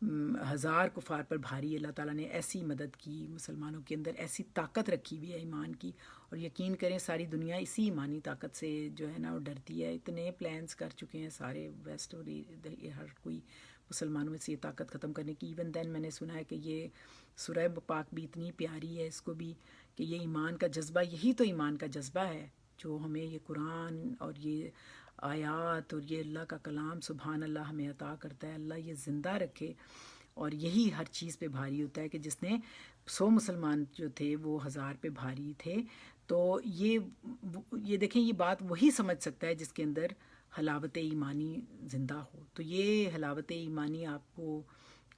[SPEAKER 1] 1000 کفار پر بھاری. اللہ تعالیٰ نے ایسی مدد کی، مسلمانوں کے اندر ایسی طاقت رکھی ہوئی ہے ایمان کی، اور یقین کریں ساری دنیا اسی ایمانی طاقت سے جو ہے نا وہ ڈرتی ہے. اتنے پلانس کر چکے ہیں سارے ویسٹ اور ہر کوئی مسلمانوں میں سے یہ طاقت ختم کرنے کی. ایون دین میں نے سنا ہے کہ یہ سورہ پاک بھی اتنی پیاری ہے اس کو بھی، کہ یہ ایمان کا جذبہ، یہی تو ایمان کا جذبہ ہے جو ہمیں یہ قرآن اور یہ آیات اور یہ اللہ کا کلام سبحان اللہ ہمیں عطا کرتا ہے. اللہ یہ زندہ رکھے، اور یہی ہر چیز پہ بھاری ہوتا ہے کہ جس نے 100 مسلمان جو تھے وہ 1000 پہ بھاری تھے. تو یہ دیکھیں یہ بات وہی سمجھ سکتا ہے جس کے اندر حلاوت ایمانی زندہ ہو. تو یہ حلاوت ایمانی آپ کو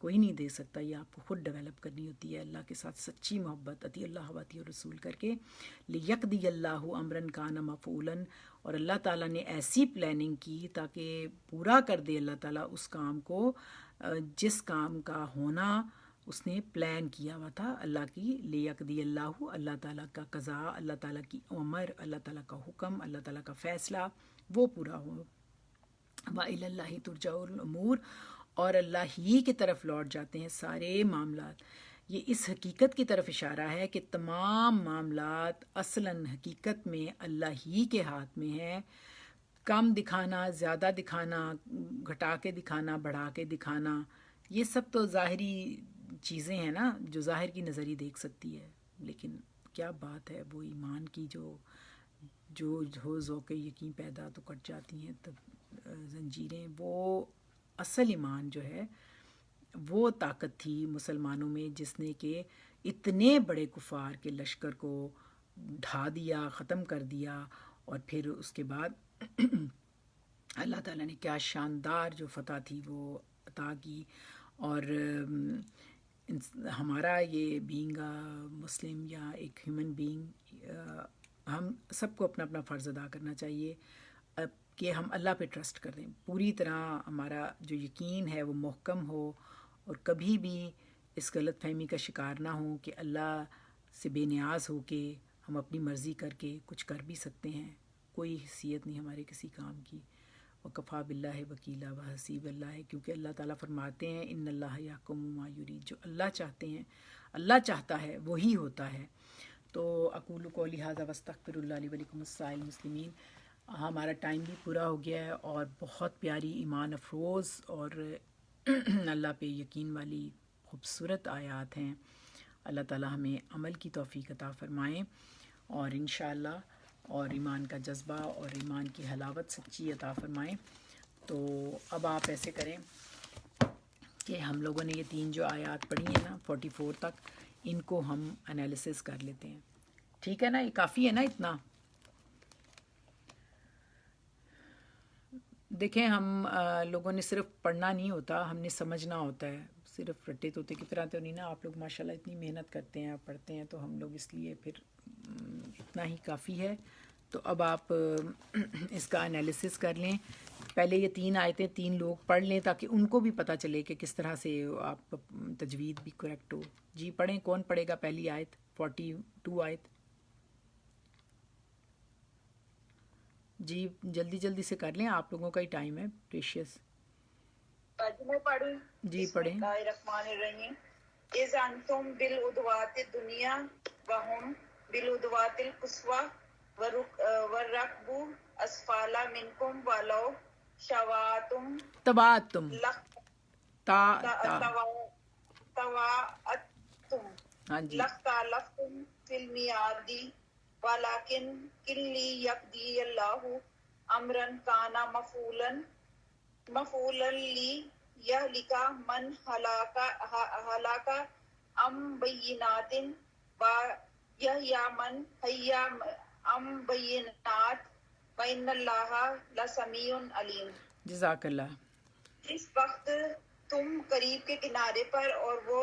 [SPEAKER 1] کوئی نہیں دے سکتا، یہ آپ کو خود ڈیولپ کرنی ہوتی ہے اللہ کے ساتھ سچی محبت، اطیع اللہ و اطیع الرسول کر کے. لیقضی اللہ امرا کان مفعولا، اور اللہ تعالیٰ نے ایسی پلاننگ کی تاکہ پورا کر دے اللہ تعالیٰ اس کام کو جس کام کا ہونا اس نے پلان کیا ہوا تھا. اللہ کی لیقضی اللہ، اللہ تعالیٰ کا قضاء، اللہ تعالیٰ کی امر، اللہ تعالیٰ کا حکم، اللہ تعالیٰ کا فیصلہ وہ پورا ہو. وَإِلَى اللَّهِ تُرْجَعُ الْأُمُورُ، اور اللہ ہی کی طرف لوٹ جاتے ہیں سارے معاملات. یہ اس حقیقت کی طرف اشارہ ہے کہ تمام معاملات اصلاً حقیقت میں اللہ ہی کے ہاتھ میں ہے. کم دکھانا، زیادہ دکھانا، گھٹا کے دکھانا، بڑھا کے دکھانا، یہ سب تو ظاہری چیزیں ہیں نا جو ظاہر کی نظر ہی دیکھ سکتی ہے. لیکن کیا بات ہے وہ ایمان کی جو ہو ذوق یقین پیدا تو کٹ جاتی ہیں تب زنجیریں. وہ اصل ایمان جو ہے وہ طاقت تھی مسلمانوں میں جس نے کہ اتنے بڑے کفار کے لشکر کو ڈھا دیا، ختم کر دیا، اور پھر اس کے بعد اللہ تعالیٰ نے کیا شاندار جو فتح تھی وہ عطا کی. اور ہمارا یہ بینگ مسلم یا ایک ہیومن بینگ، ہم سب کو اپنا اپنا فرض ادا کرنا چاہیے کہ ہم اللہ پہ ٹرسٹ کریں پوری طرح. ہمارا جو یقین ہے وہ محکم ہو، اور کبھی بھی اس غلط فہمی کا شکار نہ ہوں کہ اللہ سے بے نیاز ہو کے ہم اپنی مرضی کر کے کچھ کر بھی سکتے ہیں. کوئی حیثیت نہیں ہمارے کسی کام کی. وکفیٰ باللہ وکیلا، وحسیب اللہ ہے، کیونکہ اللہ تعالیٰ فرماتے ہیں ان اللہ یحکم ما یرید، جو اللہ چاہتے ہیں، اللہ چاہتا ہے وہی ہوتا ہے. تو اقول قولی ھذا واستغفر اللہ لی ولکم السائل المسلمین. ہمارا ٹائم بھی پورا ہو گیا ہے، اور بہت پیاری ایمان افروز اور اللہ پہ یقین والی خوبصورت آیات ہیں. اللہ تعالیٰ ہمیں عمل کی توفیق عطا فرمائیں، اور انشاءاللہ اور ایمان کا جذبہ اور ایمان کی حلاوت سچی عطا فرمائیں. تو اب آپ ایسے کریں کہ ہم لوگوں نے یہ 3 جو آیات پڑھی ہیں نا 44 تک، ان کو ہم انالیسس کر لیتے ہیں. ٹھیک ہے نا؟ یہ کافی ہے نا اتنا؟ دیکھیں ہم لوگوں نے صرف پڑھنا نہیں ہوتا، ہم نے سمجھنا ہوتا ہے. صرف رٹے طوطے کی طرح تو نہیں نا. آپ لوگ ماشاءاللہ اتنی محنت کرتے ہیں، پڑھتے ہیں، تو ہم لوگ اس لیے پھر اتنا ہی کافی ہے. تو اب آپ اس کا انالیسس کر لیں. پہلے یہ 3 آیتیں 3 لوگ پڑھ لیں تاکہ ان کو بھی پتہ چلے کہ کس طرح سے آپ تجوید بھی کریکٹ ہو. جی پڑھیں. کون پڑھے گا پہلی آیت 42 آیت؟ جی جلدی جلدی سے کر لیں، آپ لوگوں کا ہی ٹائم ہے پریشیس.
[SPEAKER 3] میں پڑھوں؟
[SPEAKER 1] جی پڑھیں.
[SPEAKER 3] بسم اللہ الرحمن الرحیم. اذ انتم بالعدوات الدنیا وهم بالعدوات القصوى والركب اسفل منكم ولو شواتم
[SPEAKER 1] تبعتم
[SPEAKER 3] تواعدتم
[SPEAKER 1] ہاں جی
[SPEAKER 3] لاختلفتم في الميعاد ولكن ليقضي الله امرا كان مفعولا ليهلك من هلك عن بينات ويحيى من حي عن بينات وإن الله لسميع عليم.
[SPEAKER 1] جزاک اللہ.
[SPEAKER 3] اس وقت تم قریب کے کنارے پر اور وہ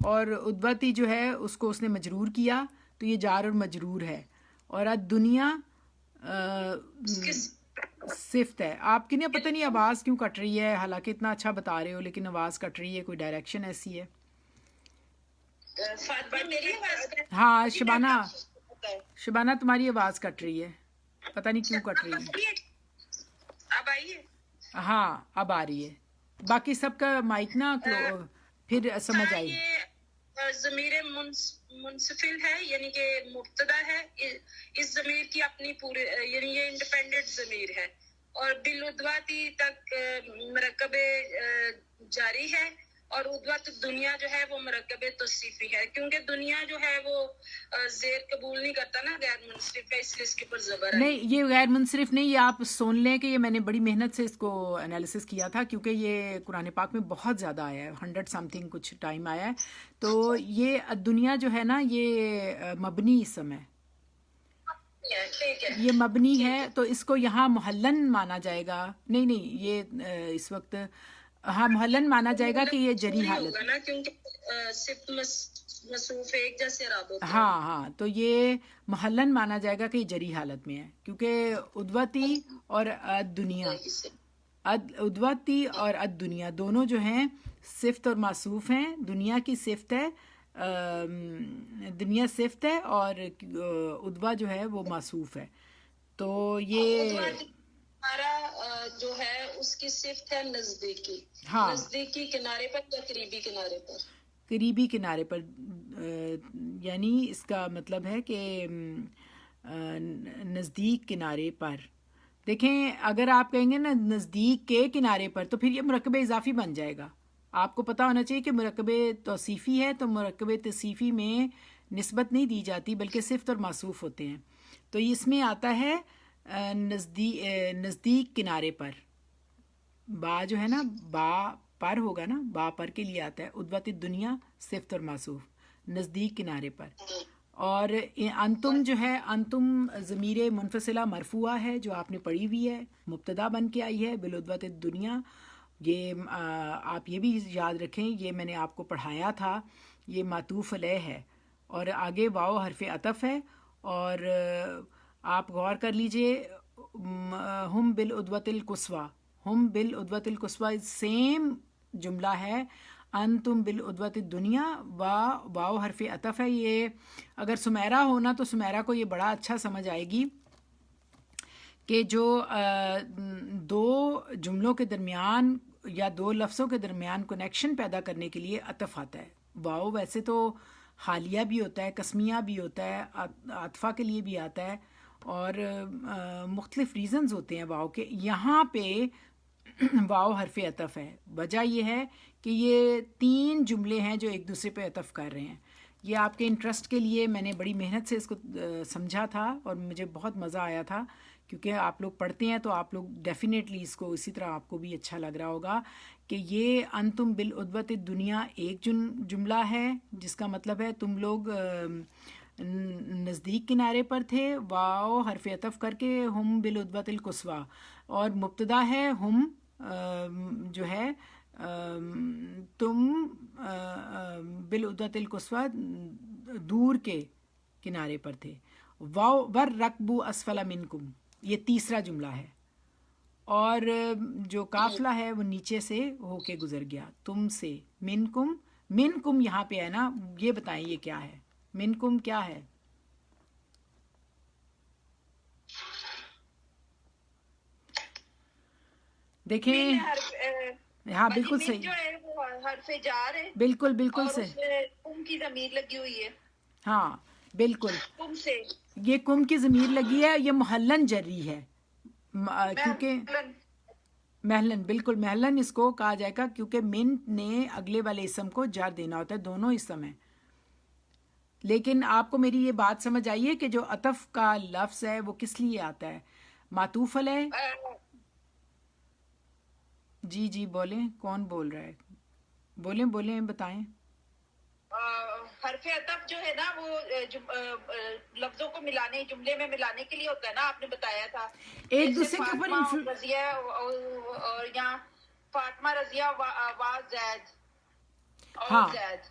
[SPEAKER 1] اور ادوتی جو ہے اس کو اس نے مجرور کیا تو یہ جار اور مجرور ہے. اور الدنیا صفت ہے. آپ کی نا پتہ نہیں آواز کیوں کٹ رہی ہے، حالانکہ اتنا اچھا بتا رہے ہو لیکن آواز کٹ رہی ہے، کوئی ڈائریکشن ایسی ہے؟
[SPEAKER 3] میری آواز
[SPEAKER 1] ہاں شبانہ تمہاری آواز کٹ رہی ہے، پتہ نہیں کیوں کٹ رہی ہے.
[SPEAKER 3] اب آئیے.
[SPEAKER 1] ہاں اب آ رہی ہے. باقی سب کا مائک نا پھر سمجھ آئی.
[SPEAKER 2] یہ ضمیر منصفل ہے یعنی کہ مبتدا ہے. اس ضمیر کی اپنی پورے یعنی یہ انڈیپینڈنٹ ضمیر ہے. اور بالعدواتی تک مرکب جاری ہے. اور ادوت دنیا جو ہے وہ مرکب توصیفی ہے، کیونکہ دنیا جو ہے وہ زیر قبول نہیں کرتا نا، غیر منصرف ہے، اس لیے اس کے اوپر زبر ہے.
[SPEAKER 1] نہیں یہ غیر منصرف نہیں، یہ آپ سن لیں کہ یہ میں نے بڑی محنت سے اس کو انالیسس کیا تھا، کیونکہ یہ قرآن پاک میں بہت زیادہ آیا ہے، 100 سم تھنگ کچھ ٹائم آیا ہے. تو یہ دنیا جو ہے نا یہ مبنی اسم ہے، یہ مبنی ہے، تو اس کو یہاں محلن مانا جائے گا. نہیں یہ اس وقت ہاں محلن مانا جائے گا کہ یہ جری حالت
[SPEAKER 2] ہوگا نا، کیونکہ صفت مصروف ایک جیسے اعراب ہوتے ہیں.
[SPEAKER 1] ہاں تو یہ محلن مانا جائے گا کہ یہ جری حالت میں ہے، کیونکہ ادوتی اور دنیا، ادوتی اور دنیا دونوں جو ہیں صفت اور موصوف ہیں. دنیا کی صفت ہے، دنیا صفت ہے، اور ادوا جو ہے وہ موصوف ہے. تو یہ
[SPEAKER 2] ہمارا جو ہے اس کی صفت ہے نزدیکی.
[SPEAKER 1] ہاں
[SPEAKER 2] نزدیکی کنارے پر یا قریبی کنارے پر.
[SPEAKER 1] قریبی کنارے پر، یعنی اس کا مطلب ہے کہ نزدیک کنارے پر. دیکھیں اگر آپ کہیں گے نا نزدیک کے کنارے پر تو پھر یہ مرکب اضافی بن جائے گا. آپ کو پتہ ہونا چاہیے کہ مرکب توصیفی ہے، تو مرکب توصیفی میں نسبت نہیں دی جاتی بلکہ صفت اور موصوف ہوتے ہیں. تو اس میں آتا ہے نزدیک کنارے پر. با جو ہے نا با پر ہوگا نا، با پر کے لیے آتا ہے. ادوت دنیا صفت اور موصوف، نزدیک کنارے پر. اور انتم جو ہے، انتم ضمیر منفصلہ مرفوعہ ہے جو آپ نے پڑھی ہوئی ہے، مبتدا بن کے آئی ہے بالعدوت دنیا. یہ آپ یہ بھی یاد رکھیں، یہ میں نے آپ کو پڑھایا تھا، یہ معطوف علیہ ہے اور آگے واو حرف عطف ہے. اور آپ غور کر لیجئے، ہم بالعدوت القصویٰ، ہم بالعدوت القصویٰ سیم جملہ ہے. انتم بالعدوت الدنیا واو حرف عطف ہے. یہ اگر سمیرہ ہونا تو سمیرہ کو یہ بڑا اچھا سمجھ آئے گی کہ جو دو جملوں کے درمیان یا دو لفظوں کے درمیان کنیکشن پیدا کرنے کے لیے عطف آتا ہے. واو ویسے تو حالیہ بھی ہوتا ہے، قسمیہ بھی ہوتا ہے، عطفہ کے لیے بھی آتا ہے، اور مختلف ریزنز ہوتے ہیں واو کے. یہاں پہ واو حرف عطف ہے. وجہ یہ ہے کہ یہ 3 جملے ہیں جو ایک دوسرے پہ عطف کر رہے ہیں. یہ آپ کے انٹرسٹ کے لیے میں نے بڑی محنت سے اس کو سمجھا تھا اور مجھے بہت مزہ آیا تھا، کیونکہ آپ لوگ پڑھتے ہیں تو آپ لوگ ڈیفینیٹلی اس کو اسی طرح آپ کو بھی اچھا لگ رہا ہوگا کہ یہ انتم بالعدوت دنیا ایک جملہ ہے جس کا مطلب ہے تم لوگ نزدیک کنارے پر تھے، واو حرف عطف کر کے ہم بالعدوت القصویٰ، اور مبتدا ہے ہم جو ہے تم بالعدوت القصویٰ دور کے کنارے پر تھے. واو والرکب اسفل منکم یہ تیسرا جملہ ہے، اور جو قافلہ ہے وہ نیچے سے ہو کے گزر گیا تم سے. منکم، منکم یہاں پہ ہے نا، یہ بتائیں یہ کیا ہے؟ منکم کیا ہے؟ دیکھیں ہاں بالکل صحیح،
[SPEAKER 3] جو ہے وہ حرف جار ہے،
[SPEAKER 1] بالکل بالکل
[SPEAKER 3] اور
[SPEAKER 1] صحیح،
[SPEAKER 3] اس میں کم کی ضمیر لگی ہوئی ہے.
[SPEAKER 1] ہاں بالکل،
[SPEAKER 3] کم سے
[SPEAKER 1] یہ کم کی ضمیر لگی ہے، یہ محلن جری ہے کیونکہ محلن، بالکل محلن اس کو کہا جائے گا کیونکہ من نے اگلے والے اسم کو جر دینا ہوتا ہے، دونوں اسم ہیں. لیکن آپ کو میری یہ بات سمجھ آئی ہے کہ جو عطف کا لفظ ہے وہ کس لیے آتا ہے؟ معطوف علیہ. جی بولیں، کون بول رہا ہے؟ بولیں بتائیں.
[SPEAKER 3] حرف عطف جو ہے نا وہ لفظوں کو ملانے، جملے میں ملانے کے لیے ہوتا ہے نا، آپ نے بتایا تھا
[SPEAKER 1] ایک دوسرے کے اوپر
[SPEAKER 3] فاطمہ رضیہ اور یہاں فاطمہ رضیہ وا زید اور زید،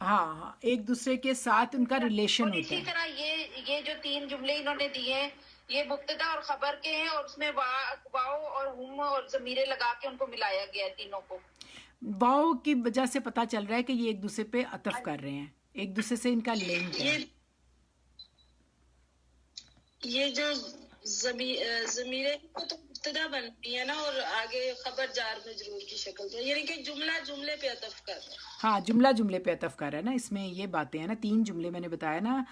[SPEAKER 1] ہاں ہاں، ایک دوسرے کے ساتھ ان کا ریلیشن
[SPEAKER 3] اور
[SPEAKER 1] ہوتا
[SPEAKER 3] اسی
[SPEAKER 1] ہے.
[SPEAKER 3] طرح یہ جو 3 جملے انہوں نے دیے ہیں یہ مبتدا اور خبر کے ہیں، اور اس میں واو اور ہم اور ضمیریں لگا کے ان کو ملایا گیا ہے تینوں کو.
[SPEAKER 1] واؤ کی وجہ سے پتہ چل رہا ہے کہ یہ ایک دوسرے پہ عطف کر رہے ہیں، ایک دوسرے سے ان کا لنک ہے.
[SPEAKER 2] یہ جو ضمیریں کو تو مبتدا بنتی ہے نا، اور آگے خبر جار مجرور کی شکل میں، یعنی کہ جملہ جملے پہ عطف کر رہا ہے.
[SPEAKER 1] ہاں، جملہ جملے پہ عطف کر رہا ہے نا، اس میں یہ باتیں ہیں نا، 3 جملے میں نے بتایا نا،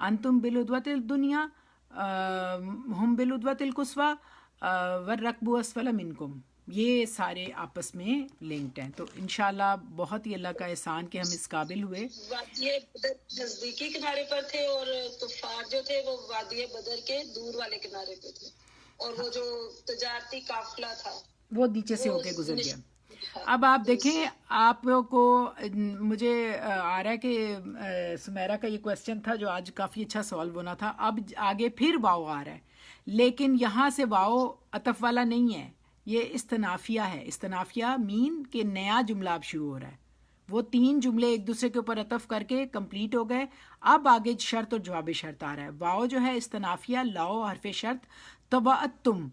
[SPEAKER 1] انتم بالعدوۃ الدنیا ہم بالعدوۃ القصویٰ والرکب اسفل منکم، یہ سارے آپس میں لنکڈ ہیں. تو انشاءاللہ بہت ہی اللہ کا احسان کہ ہم اس قابل ہوئے.
[SPEAKER 2] وادی بدر نزدیکی کنارے پر تھے، اور کفار جو تھے وہ وادی بدر کے دور والے کنارے پہ تھے، اور وہ جو تجارتی قافلہ تھا
[SPEAKER 1] وہ نیچے سے
[SPEAKER 2] وہ
[SPEAKER 1] ہو کے گزر گیا.
[SPEAKER 2] تھا.
[SPEAKER 1] اب آپ دیکھیں، آپ کو مجھے آ رہا ہے کہ سمیرہ کا یہ کویسچن تھا جو آج کافی اچھا سالو ہونا تھا. اب آگے پھر واؤ آ رہا ہے، لیکن یہاں سے واؤ عطف والا نہیں ہے، یہ استنافیہ ہے. استنافیہ مین کہ نیا جملہ اب شروع ہو رہا ہے. وہ 3 جملے ایک دوسرے کے اوپر عطف کر کے کمپلیٹ ہو گئے. اب آگے شرط اور جواب شرط آ رہا ہے. واؤ جو ہے استنافیہ، لاؤ حرف شرط، طبعتم.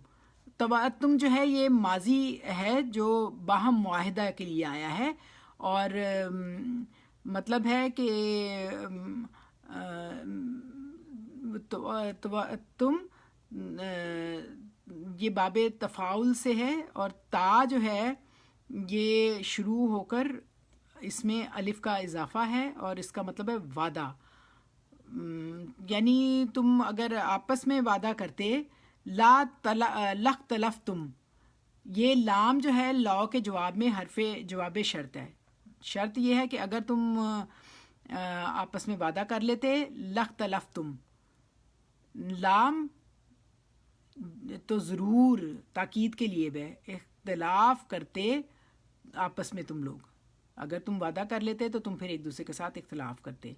[SPEAKER 1] طبعتم جو ہے یہ ماضی ہے جو باہم معاہدہ کے لیے آیا ہے، اور مطلب ہے کہ طبعتم یہ باب تفاعل سے ہے، اور تا جو ہے یہ شروع ہو کر اس میں الف کا اضافہ ہے، اور اس کا مطلب ہے وعدہ. یعنی تم اگر آپس میں وعدہ کرتے، لختلفتم، یہ لام جو ہے لا کے جواب میں حرف جواب شرط ہے. شرط یہ ہے کہ اگر تم آپس میں وعدہ کر لیتے، لختلفتم، لام تو ضرور تاکید کے لیے بھی اختلاف کرتے آپس میں تم لوگ. اگر تم وعدہ کر لیتے تو تم پھر ایک دوسرے کے ساتھ اختلاف کرتے.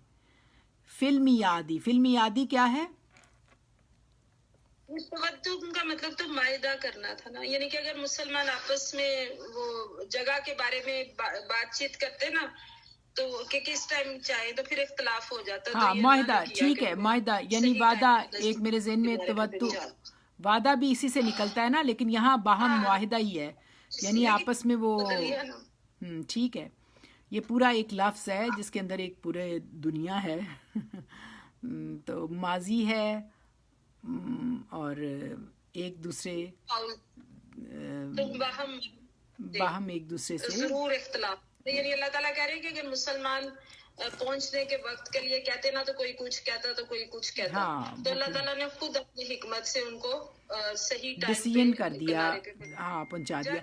[SPEAKER 1] فلمیادی، فلمیادی کیا ہے؟
[SPEAKER 2] توتم کا مطلب تو معاہدہ کرنا تھا نا، یعنی کہ اگر مسلمان آپس میں وہ جگہ کے بارے میں بات چیت کرتے نا تو کہ کس ٹائم چاہے تو پھر اختلاف ہو جاتا.
[SPEAKER 1] ہاں، معاہدہ، ٹھیک ہے، معاہدہ یعنی وعدہ. ایک میرے ذہن میں توتو، وعدہ بھی اسی سے نکلتا ہے نا، لیکن یہاں باہم معاہدہ ہی ہے، یعنی آپس میں وہ. ٹھیک ہے، یہ پورا ایک لفظ ہے جس کے اندر ایک پورے دنیا ہے. تو ماضی ہے، اور ایک دوسرے باہم ایک دوسرے سے
[SPEAKER 2] ضرور اختلاف. یعنی اللہ تعالیٰ کہہ رہے ہیں کہ اگر مسلمان پہنچنے کے وقت کے لیے کہتے نا تو کوئی کچھ کہتا تو کوئی کچھ کہتا. تو اللہ تعالیٰ نے خود اپنی حکمت سے ان کو صحیح
[SPEAKER 1] ڈیسیژن کر دیا، ہاں، پہنچا دیا.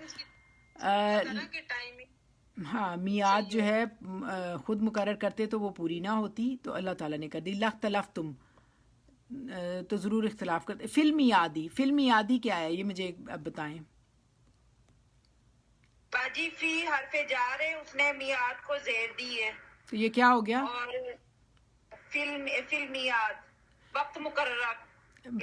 [SPEAKER 1] ہاں، میعاد جو ہے خود مقرر کرتے تو وہ پوری نہ ہوتی، تو اللہ تعالیٰ نے کر دی. لختلفتم تو ضرور اختلاف کرتے. فلمیادی، فلمیادی کیا ہے یہ مجھے اب بتائیں.
[SPEAKER 3] باجی فی حرف جار ہے، اس نے میعاد کو زیر دی ہے.
[SPEAKER 1] تو یہ کیا ہو گیا؟
[SPEAKER 3] اور فلمیاد وقت مقررہ.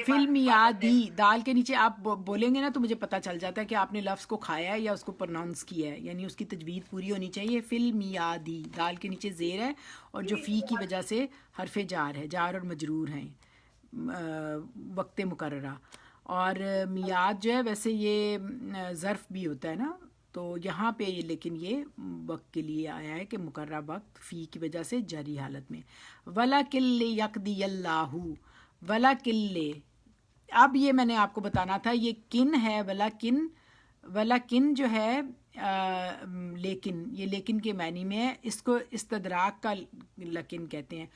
[SPEAKER 1] فلمیادی، دال کے نیچے آپ بولیں گے نا تو مجھے پتہ چل جاتا ہے کہ آپ نے لفظ کو کھایا ہے یا اس کو پروناؤنس کیا ہے، یعنی اس کی تجوید پوری ہونی چاہیے. فلمیادی، دال کے نیچے زیر ہے، اور جو فی کی وجہ سے حرف جار ہے، جار اور مجرور ہیں، وقت مقررہ. اور میعاد جو ہے ویسے یہ ظرف بھی ہوتا ہے نا، تو یہاں پہ لیکن یہ وقت کے لیے آیا ہے کہ مقررہ وقت فی کی وجہ سے جاری حالت میں. وَلَكِلِّ يَقْضِيَ اللَّهُ، وَلَكِلِّ، اب یہ میں نے آپ کو بتانا تھا یہ کن ہے. وَلَكِن جو ہے لیکن، یہ لیکن کے معنی میں ہے، اس کو استدراک کا لکن کہتے ہیں.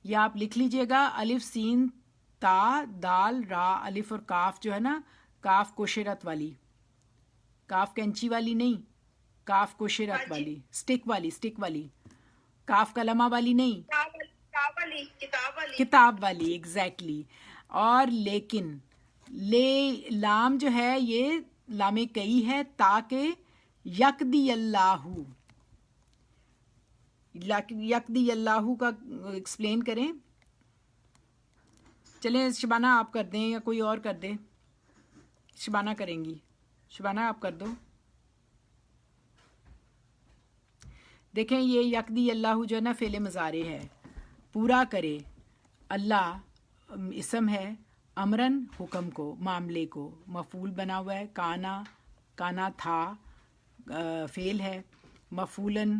[SPEAKER 1] یا آپ لکھ لیجئے گا الف سین تا دال را الف اور کاف جو ہے نا، کاف کوشرت والی، کاف کینچی والی نہیں، کاف کوشرت والی، سٹک والی، کاف کلمہ والی نہیں، کتاب والی، ایگزیکٹلی. اور لیکن لام جو ہے یہ لام کئی ہے، تاکہ یقضی اللہ، یقضی اللہ کا ایکسپلین کریں. چلیں شبانہ آپ کر دیں یا کوئی اور کر دے. شبانہ کریں گی، شبانہ آپ کر دو. دیکھیں یہ یقدی اللہ جو ہے نا فعل مضارع ہے، پورا کرے. اللہ اسم ہے، امرن حکم کو، معاملے کو، مفعول بنا ہوا ہے. کانا، کانا تھا، فعل ہے. مفعولن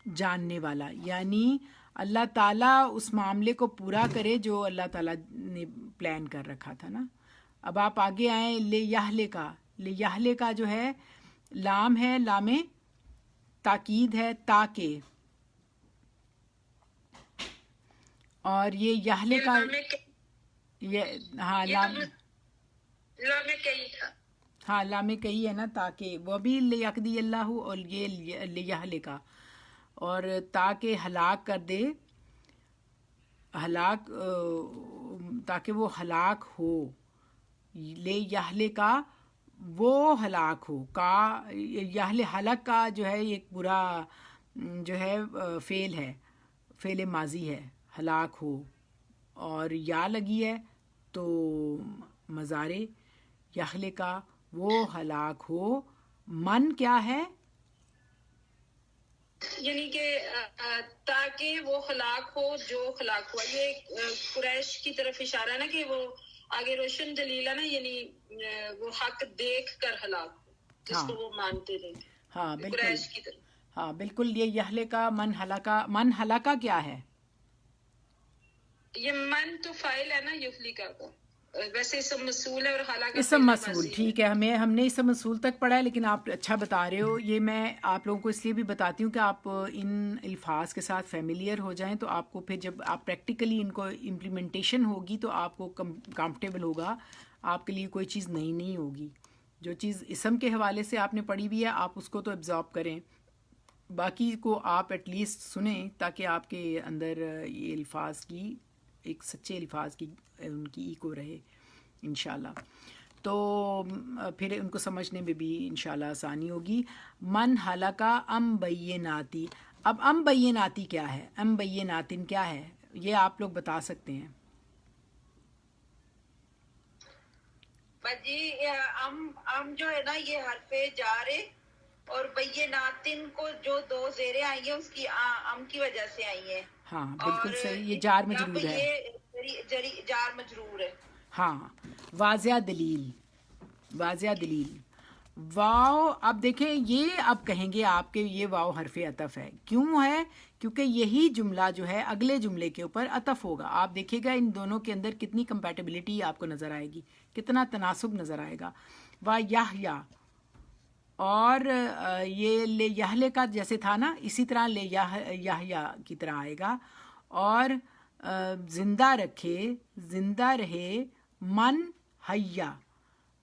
[SPEAKER 1] جاننے والا، یعنی اللہ تعالیٰ اس معاملے کو پورا کرے جو اللہ تعالیٰ نے پلان کر رکھا تھا نا. اب آپ آگے آئیں، لے یحلے کا. لے یحلے کا جو ہے لام ہے، لام تاکید ہے، تاکہ. اور یہ یحلے کا یہ ہاں لام، ہاں لام کئی ہے نا، تاکہ وہ بھی لیقضی اللہ، اور یہ لیہلے کا، اور تاکہ ہلاک کر دے، ہلاک تاکہ وہ ہلاک ہو. لے یہلے کا وہ ہلاک ہو، کا یہل ہلاک کا جو ہے ایک برا جو ہے فعل ہے، فعل ماضی ہے، ہلاک ہو. اور یا لگی ہے تو مضارع، یہلے کا وہ ہلاک ہو. من کیا ہے؟
[SPEAKER 2] یعنی کہ تاکہ وہ ہلاک ہو جو ہلاک ہوا. یہ قریش کی طرف اشارہ ہے نا کہ وہ آگے روشن دلیل ہے نا، یعنی وہ حق دیکھ کر ہلاک ہو جس کو وہ مانتے رہے.
[SPEAKER 1] ہاں بالکل،
[SPEAKER 2] قریش کی طرف.
[SPEAKER 1] ہاں بالکل. یہ یہلے کا من ہلاکا، من ہلاکا کیا ہے؟
[SPEAKER 2] یہ من تو فائل ہے نا یفلیکا کا، ویسے اسم مسئول ہے اور ہلاکا
[SPEAKER 1] اسم مسئول. ٹھیک ہے، ہم نے اسم مسئول تک پڑھا ہے، لیکن آپ اچھا بتا رہے ہو. یہ میں آپ لوگوں کو اس لیے بھی بتاتی ہوں کہ آپ ان الفاظ کے ساتھ فیملیئر ہو جائیں، تو آپ کو پھر جب آپ پریکٹیکلی ان کو امپلیمنٹیشن ہوگی تو آپ کو کمفرٹیبل ہوگا، آپ کے لیے کوئی چیز نئی نہیں ہوگی. جو چیز اسم کے حوالے سے آپ نے پڑھی ہوئی ہے آپ اس کو تو ایبزارب کریں، باقی کو آپ ایٹ لیسٹ سنیں تاکہ آپ کے اندر یہ الفاظ کی ایک سچے الفاظ کی ان کی ایکو رہے انشاءاللہ. تو پھر ان کو سمجھنے میں بھی انشاءاللہ آسانی ہوگی. من ہلاکا ام بیناتی. اب ام بیناتی کیا ہے؟ ام بیناتن کیا ہے؟ یہ آپ لوگ بتا سکتے ہیں.
[SPEAKER 3] جی ام جو ہے نا یہ حرف جار ہے، اور بیناتن کو جو دو زیریں آئی ہیں اس کی ام کی وجہ سے آئی ہیں.
[SPEAKER 1] ہاں بالکل صحیح، یہ جار مجرور ہے.
[SPEAKER 3] یہ جار مجرور ہے.
[SPEAKER 1] ہاں واضح دلیل، واضح دلیل. واو اب دیکھیں یہ اب کہیں گے آپ کے یہ واو حرف عطف ہے. کیوں ہے؟ کیونکہ یہی جملہ جو ہے اگلے جملے کے اوپر عطف ہوگا. آپ دیکھیے گا ان دونوں کے اندر کتنی کمپیٹیبلٹی آپ کو نظر آئے گی، کتنا تناسب نظر آئے گا. وا یحیا، اور یہ لے یحلے کا جیسے تھا نا اسی طرح لے یحیا کی طرح آئے گا. اور زندہ رکھے، زندہ رہے. من حیا،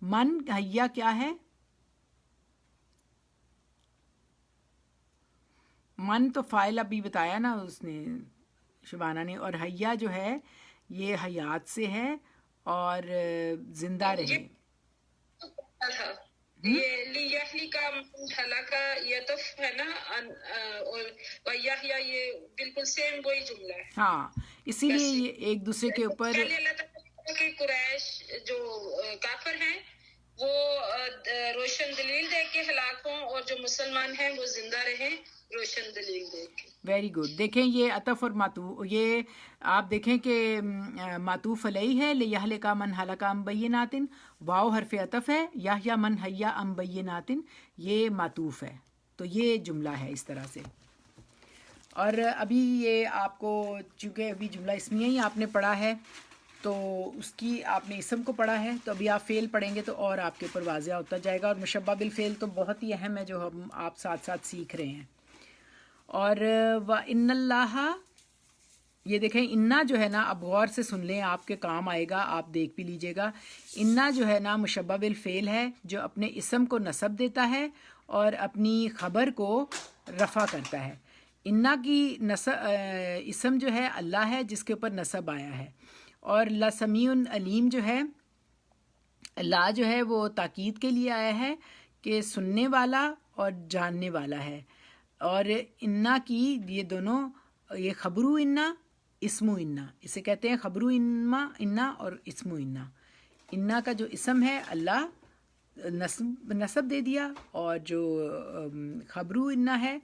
[SPEAKER 1] من حیا کیا ہے؟ من تو فائل ابھی بتایا نا اس نے شبانہ نے، اور حیا جو ہے یہ حیات سے ہے، اور زندہ رہے.
[SPEAKER 2] یہ لیہلی کا ہلاکا یتف ہے نا، اور یحیا یہ بالکل سیم وہی جملہ ہے.
[SPEAKER 1] ہاں اسی لیے یہ ایک دوسرے کے اوپر
[SPEAKER 2] پہلے اللہ تعالیٰ کے قریش جو کافر ہیں وہ روشن دلیل دیکھ کے ہلاک ہوں، اور جو مسلمان ہیں وہ زندہ رہیں روشن دلیل دیکھ کے.
[SPEAKER 1] Very good. دیکھیں یہ عطف اور معطوف، یہ آپ دیکھیں کہ معطوف علیہ ہے لیہلے کا من ہلاکا ام بیناتن، واو حرف عطف ہے، یحیا من حیا ام بیناتن یہ معطوف ہے. تو یہ جملہ ہے اس طرح سے. اور ابھی یہ آپ کو چونکہ ابھی جملہ اسمیہ ہی آپ نے پڑھا ہے تو اس کی آپ نے اسم کو پڑھا ہے، تو ابھی آپ فعل پڑھیں گے تو اور آپ کے اوپر واضح ہوتا جائے گا. اور مشبہ بالفعل تو بہت ہی اہم ہے جو ہم آپ ساتھ ساتھ سیکھ رہے ہیں. اور وَإِنَّ اللَّهَ، یہ دیکھیں انا جو ہے نا، اب غور سے سن لیں آپ کے کام آئے گا، آپ دیکھ بھی لیجئے گا. انا جو ہے نا مشبہ بالفعل ہے جو اپنے اسم کو نصب دیتا ہے اور اپنی خبر کو رفع کرتا ہے. انا کی اسم جو ہے اللہ ہے جس کے اوپر نصب آیا ہے. اور لسمیع علیم جو ہے، لا جو ہے وہ تاکید کے لیے آیا ہے کہ سننے والا اور جاننے والا ہے. اور انا کی یہ دونوں، یہ خبرو انا، اسمو انا، اسے کہتے ہیں خبرو انا اور اسمو انا. انا کا جو اسم ہے اللہ، نصب دے دیا اور جو خبرو انا ہے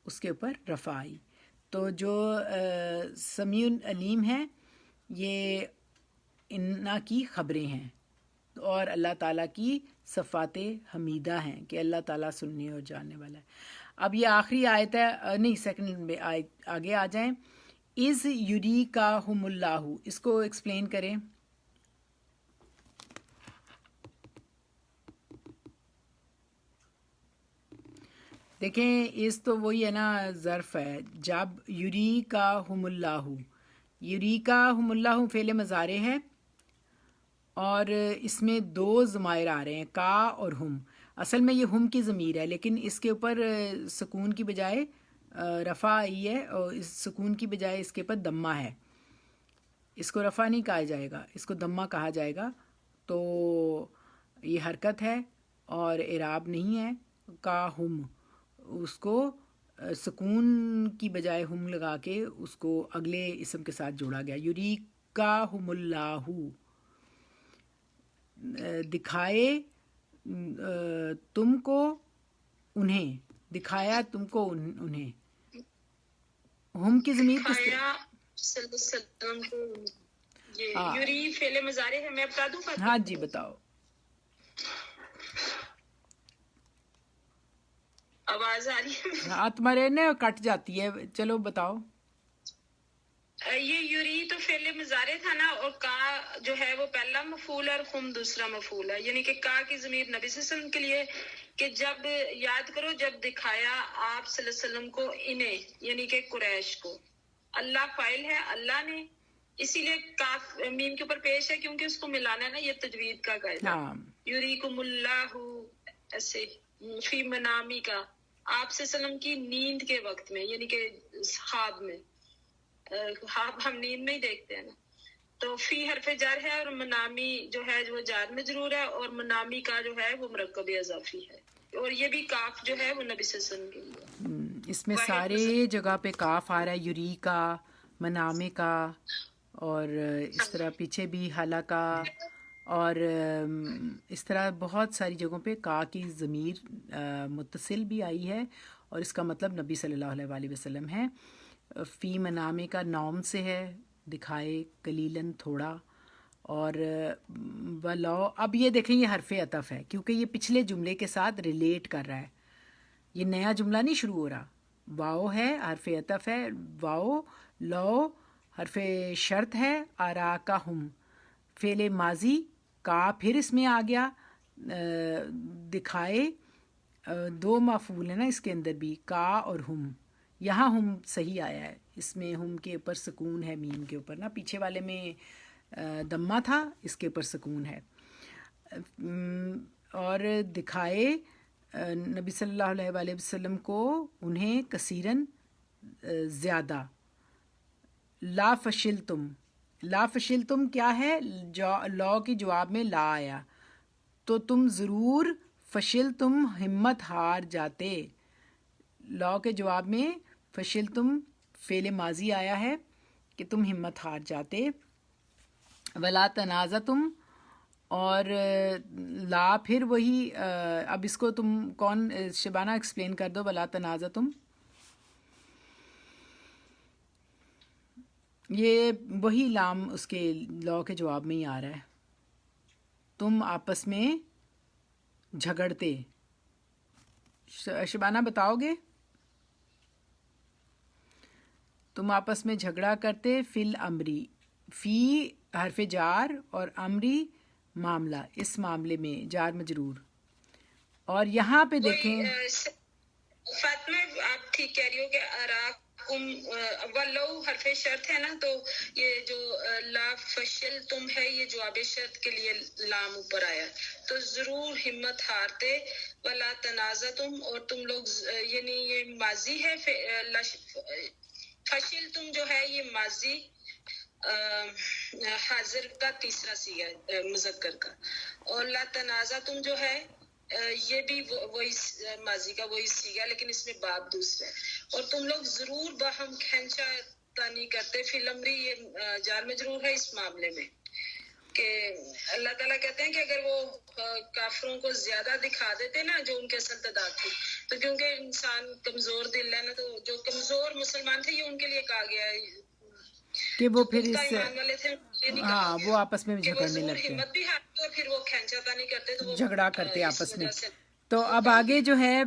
[SPEAKER 1] اس کے اوپر رفع آئی. تو جو سمیع علیم ہے یہ انا کی خبریں ہیں اور اللہ تعالیٰ کی صفات حمیدہ ہیں کہ اللہ تعالیٰ سننے اور جاننے والا ہے. اب یہ آخری آیت ہے، نہیں سیکنڈ میں آگے آ جائیں. از یریکہم اللہ، اس کو ایکسپلین کریں. دیکھیں اس تو وہی ہے نا، ظرف ہے. جب یریکہم اللہ، یریکہم اللہ فعل مضارع ہے اور اس میں دو ضمائر آ رہے ہیں، کا اور ہم. اصل میں یہ ہم کی ضمیر ہے لیکن اس کے اوپر سکون کی بجائے رفع آئی ہے اور اس سکون کی بجائے اس کے اوپر دمہ ہے. اس کو رفع نہیں کہا جائے گا، اس کو دمہ کہا جائے گا. تو یہ حرکت ہے اور اعراب نہیں ہے. کا ہم، اس کو سکون کی بجائے ہم لگا کے اس کو اگلے اسم کے ساتھ جوڑا گیا. یریکہم اللہ، دکھائے تم کو انہیں، دکھایا تم کو انہیں. ہم کی ضمیر کس
[SPEAKER 2] دکھایا صلی اللہ علیہ وسلم کو. یہ یری فعل مضارع ہے، میں بتا دوں فاطمہ؟
[SPEAKER 1] ہاں جی بتاؤ.
[SPEAKER 2] آواز آ رہی ہے؟
[SPEAKER 1] ہاں تمہارے نا کٹ جاتی ہے، چلو بتاؤ.
[SPEAKER 2] یہ یوری تو فعل مضارع تھا نا، اور کا جو ہے وہ پہلا مفعول اور خم دوسرا مفعول ہے. یعنی کہ کا کی ضمیر نبی صلی اللہ علیہ وسلم کے لیے، کہ جب یاد کرو جب دکھایا آپ صلی اللہ علیہ وسلم کو انہیں، یعنی کہ قریش کو. اللہ فاعل ہے اللہ نے، اسی لیے کاف میم کے اوپر پیش ہے کیونکہ اس کو ملانا ہے نا، یہ تجوید کا قاعدہ. یریکم اللہ ایسے فی منامی کا، آپ صلی اللہ علیہ وسلم کی نیند کے وقت میں، یعنی کہ خواب میں. ہم نیند میں ہی دیکھتے ہیں نا. تو فی حرف جر ہے اور منامی جو ہے وہ جار مجرور ہے، اور منامی کا جو ہے وہ مرکب اضافی ہے، اور یہ بھی کاف جو ہے وہ نبی صلی اللہ علیہ وسلم کے لیے.
[SPEAKER 1] اس میں سارے جگہ پہ کاف آ رہا ہے، یوری کا، منامے کا، اور اس طرح پیچھے بھی حالا کا، اور اس طرح بہت ساری جگہوں پہ کا کی ضمیر متصل بھی آئی ہے اور اس کا مطلب نبی صلی اللہ علیہ وآلہ وسلم ہے. فی منامے کا نوم سے ہے، دکھائے، قلیلاً تھوڑا. اور ولو، اب یہ دیکھیں یہ حرف عطف ہے کیونکہ یہ پچھلے جملے کے ساتھ ریلیٹ کر رہا ہے، یہ نیا جملہ نہیں شروع ہو رہا. واؤ ہے، حرف عطف ہے. واؤ، لو حرف شرط ہے. اراکہم فعل ماضی، کا پھر اس میں آ گیا. دکھائے دو مفعول ہے نا اس کے اندر بھی، کا اور ہم. یہاں ہم صحیح آیا ہے، اس میں ہم کے اوپر سکون ہے، میم کے اوپر نا، پیچھے والے میں دمہ تھا، اس کے اوپر سکون ہے. اور دکھائے نبی صلی اللہ علیہ وآلہ وسلم کو انہیں کثیراً زیادہ. لا فشلتم، لا فشلتم کیا ہے؟ لا کے جواب میں لا آیا، تو تم ضرور فشلتم ہمت ہار جاتے. لا کے جواب میں فشلتم فعل ماضی آیا ہے کہ تم ہمت ہار جاتے. ولا تنازعتم، اور لا پھر وہی. اب اس کو تم کون، شبانہ ایکسپلین کر دو. ولا تنازعتم یہ وہی لام اس کے لا کے جواب میں ہی آ رہا ہے. تم آپس میں جھگڑتے. شبانہ بتاؤ گے؟ تم آپس میں جھگڑا کرتے. فی الامری، فی حرف جار اور امری معاملہ، اس معاملے میں جار مجرور. اور یہاں پہ دیکھیں
[SPEAKER 2] فاطمہ آپ ٹھیک کہہ رہی ہو کہ اراکم ولو حرف شرط ہے نا، تو یہ جو لا فشل تم ہے یہ جواب شرط کے لیے لام اوپر آیا، تو ضرور ہمت ہارتے. ولا تنازعتم، اور تم لوگ، یعنی یہ ماضی ہے. فشل تم جو ہے یہ ماضی حاضر کا تیسرا صیغہ ہے مذکر کا، اور لا تنازعتم جو ہے یہ بھی وہی ماضی کا وہی صیغہ، لیکن اس میں باب دوسرا ہے. اور تم لوگ ضرور باہم کھینچا تانی کرتے. فی الامری یہ جار مجرور ہے اس معاملے میں. کہ اللہ تعالیٰ کہتے ہیں کہ اگر وہ کافروں کو زیادہ دکھا دیتے نا جو ان کے اصل تعداد تھی، تو کیونکہ انسان کمزور دل ہے نا، تو جو کمزور مسلمان تھے یہ ان کے لیے کہا گیا ہے
[SPEAKER 1] کہ وہ
[SPEAKER 2] جو
[SPEAKER 1] پھر
[SPEAKER 2] پختہ
[SPEAKER 1] اس
[SPEAKER 2] ایمان والے تھے ان کے لیے نہیں کہا
[SPEAKER 1] ہاں وہ
[SPEAKER 2] گیا
[SPEAKER 1] آپس میں
[SPEAKER 2] کہ وہ
[SPEAKER 1] جھگڑنے
[SPEAKER 2] ضرور
[SPEAKER 1] لگتے ہیں،
[SPEAKER 2] ہمت بھی ہارتے اور پھر وہ کھینچا تانی کرتے، تو وہ
[SPEAKER 1] جھگڑا کرتے
[SPEAKER 2] اس
[SPEAKER 1] آپس میں.
[SPEAKER 2] وجہ سے
[SPEAKER 1] تو اب آگے جو ہے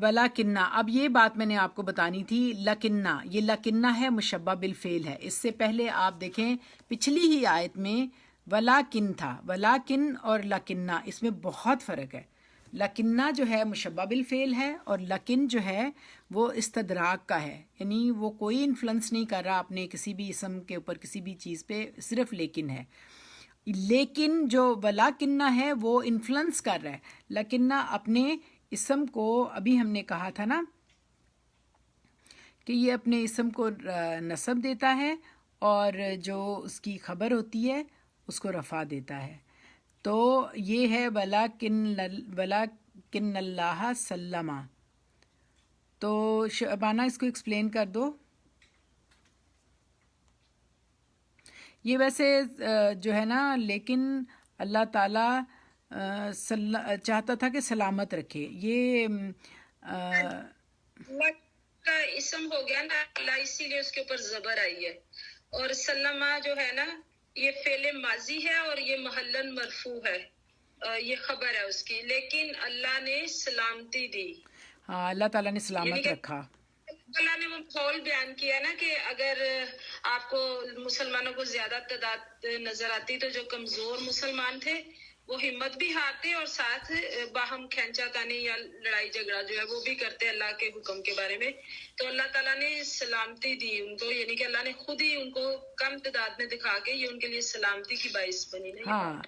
[SPEAKER 1] ولا کنہ، اب یہ بات میں نے آپ کو بتانی تھی. لکنہ، یہ لکنہ ہے مشبہ بالفعل ہے. اس سے پہلے آپ دیکھیں پچھلی ہی آیت میں ولا کن تھا، ولا کن اور لکنہ اس میں بہت فرق ہے. لکنہ جو ہے مشبہ بالفعل ہے اور لکن جو ہے وہ استدراک کا ہے، یعنی وہ کوئی انفلوئنس نہیں کر رہا اپنے کسی بھی اسم کے اوپر، کسی بھی چیز پہ، صرف لیکن ہے. لیکن جو ولا کنہ ہے وہ انفلوئنس کر رہا ہے. لکنہ اپنے اسم کو، ابھی ہم نے کہا تھا نا کہ یہ اپنے اسم کو نصب دیتا ہے اور جو اس کی خبر ہوتی ہے اس کو رفع دیتا ہے. تو یہ ہے ولاکن اللہ سلمہ. تو شبانہ اس کو ایکسپلین کر دو. یہ ویسے جو ہے نا، لیکن اللہ تعالیٰ چاہتا تھا کہ سلامت رکھے. یہ
[SPEAKER 2] اللہ کا اسم ہو گیا نا اللہ، اسی لیے اس کے اوپر زبر آئی ہے. اور سلمہ جو ہے نا یہ فعل ماضی ہے اور یہ محلن مرفوع ہے، یہ خبر ہے اس کی. لیکن اللہ نے سلامتی دی،
[SPEAKER 1] ہاں اللہ تعالیٰ نے
[SPEAKER 2] یعنی
[SPEAKER 1] سلامت
[SPEAKER 2] کہ
[SPEAKER 1] رکھا.
[SPEAKER 2] اللہ نے وہ ماحول بیان کیا نا کہ اگر آپ کو مسلمانوں کو زیادہ تعداد نظر آتی تو جو کمزور مسلمان تھے وہ ہمت بھی ہارتے اور ساتھ باہم کھینچا تانی یا لڑائی جھگڑا جو ہے وہ بھی کرتے اللہ کے حکم کے بارے میں. تو اللہ تعالیٰ نے سلامتی دی ان کو، یعنی کہ اللہ نے خود ہی ان کو کم تعداد میں دکھا کے یہ ان کے لیے سلامتی کی باعث بنی نا،
[SPEAKER 1] ہاں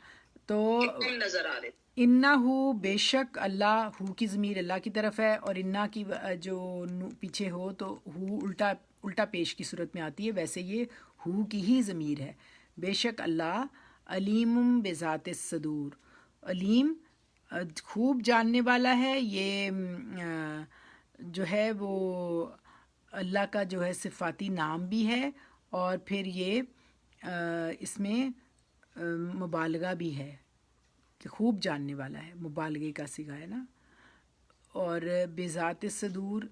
[SPEAKER 1] تو
[SPEAKER 2] کہ کم نظر آ رہے.
[SPEAKER 1] انہو بے شک اللہ، ہو کی ضمیر اللہ کی طرف ہے، اور انا کی جو پیچھے ہو تو ہو الٹا پیش کی صورت میں آتی ہے، ویسے یہ ہو کی ہی ضمیر ہے. بے شک اللہ علیم بذات الصدور، علیم خوب جاننے والا ہے. یہ جو ہے وہ اللہ کا جو ہے صفاتی نام بھی ہے، اور پھر یہ اس میں مبالغہ بھی ہے کہ خوب جاننے والا ہے، مبالغے کا صیغہ ہے نا. اور بذات صدور،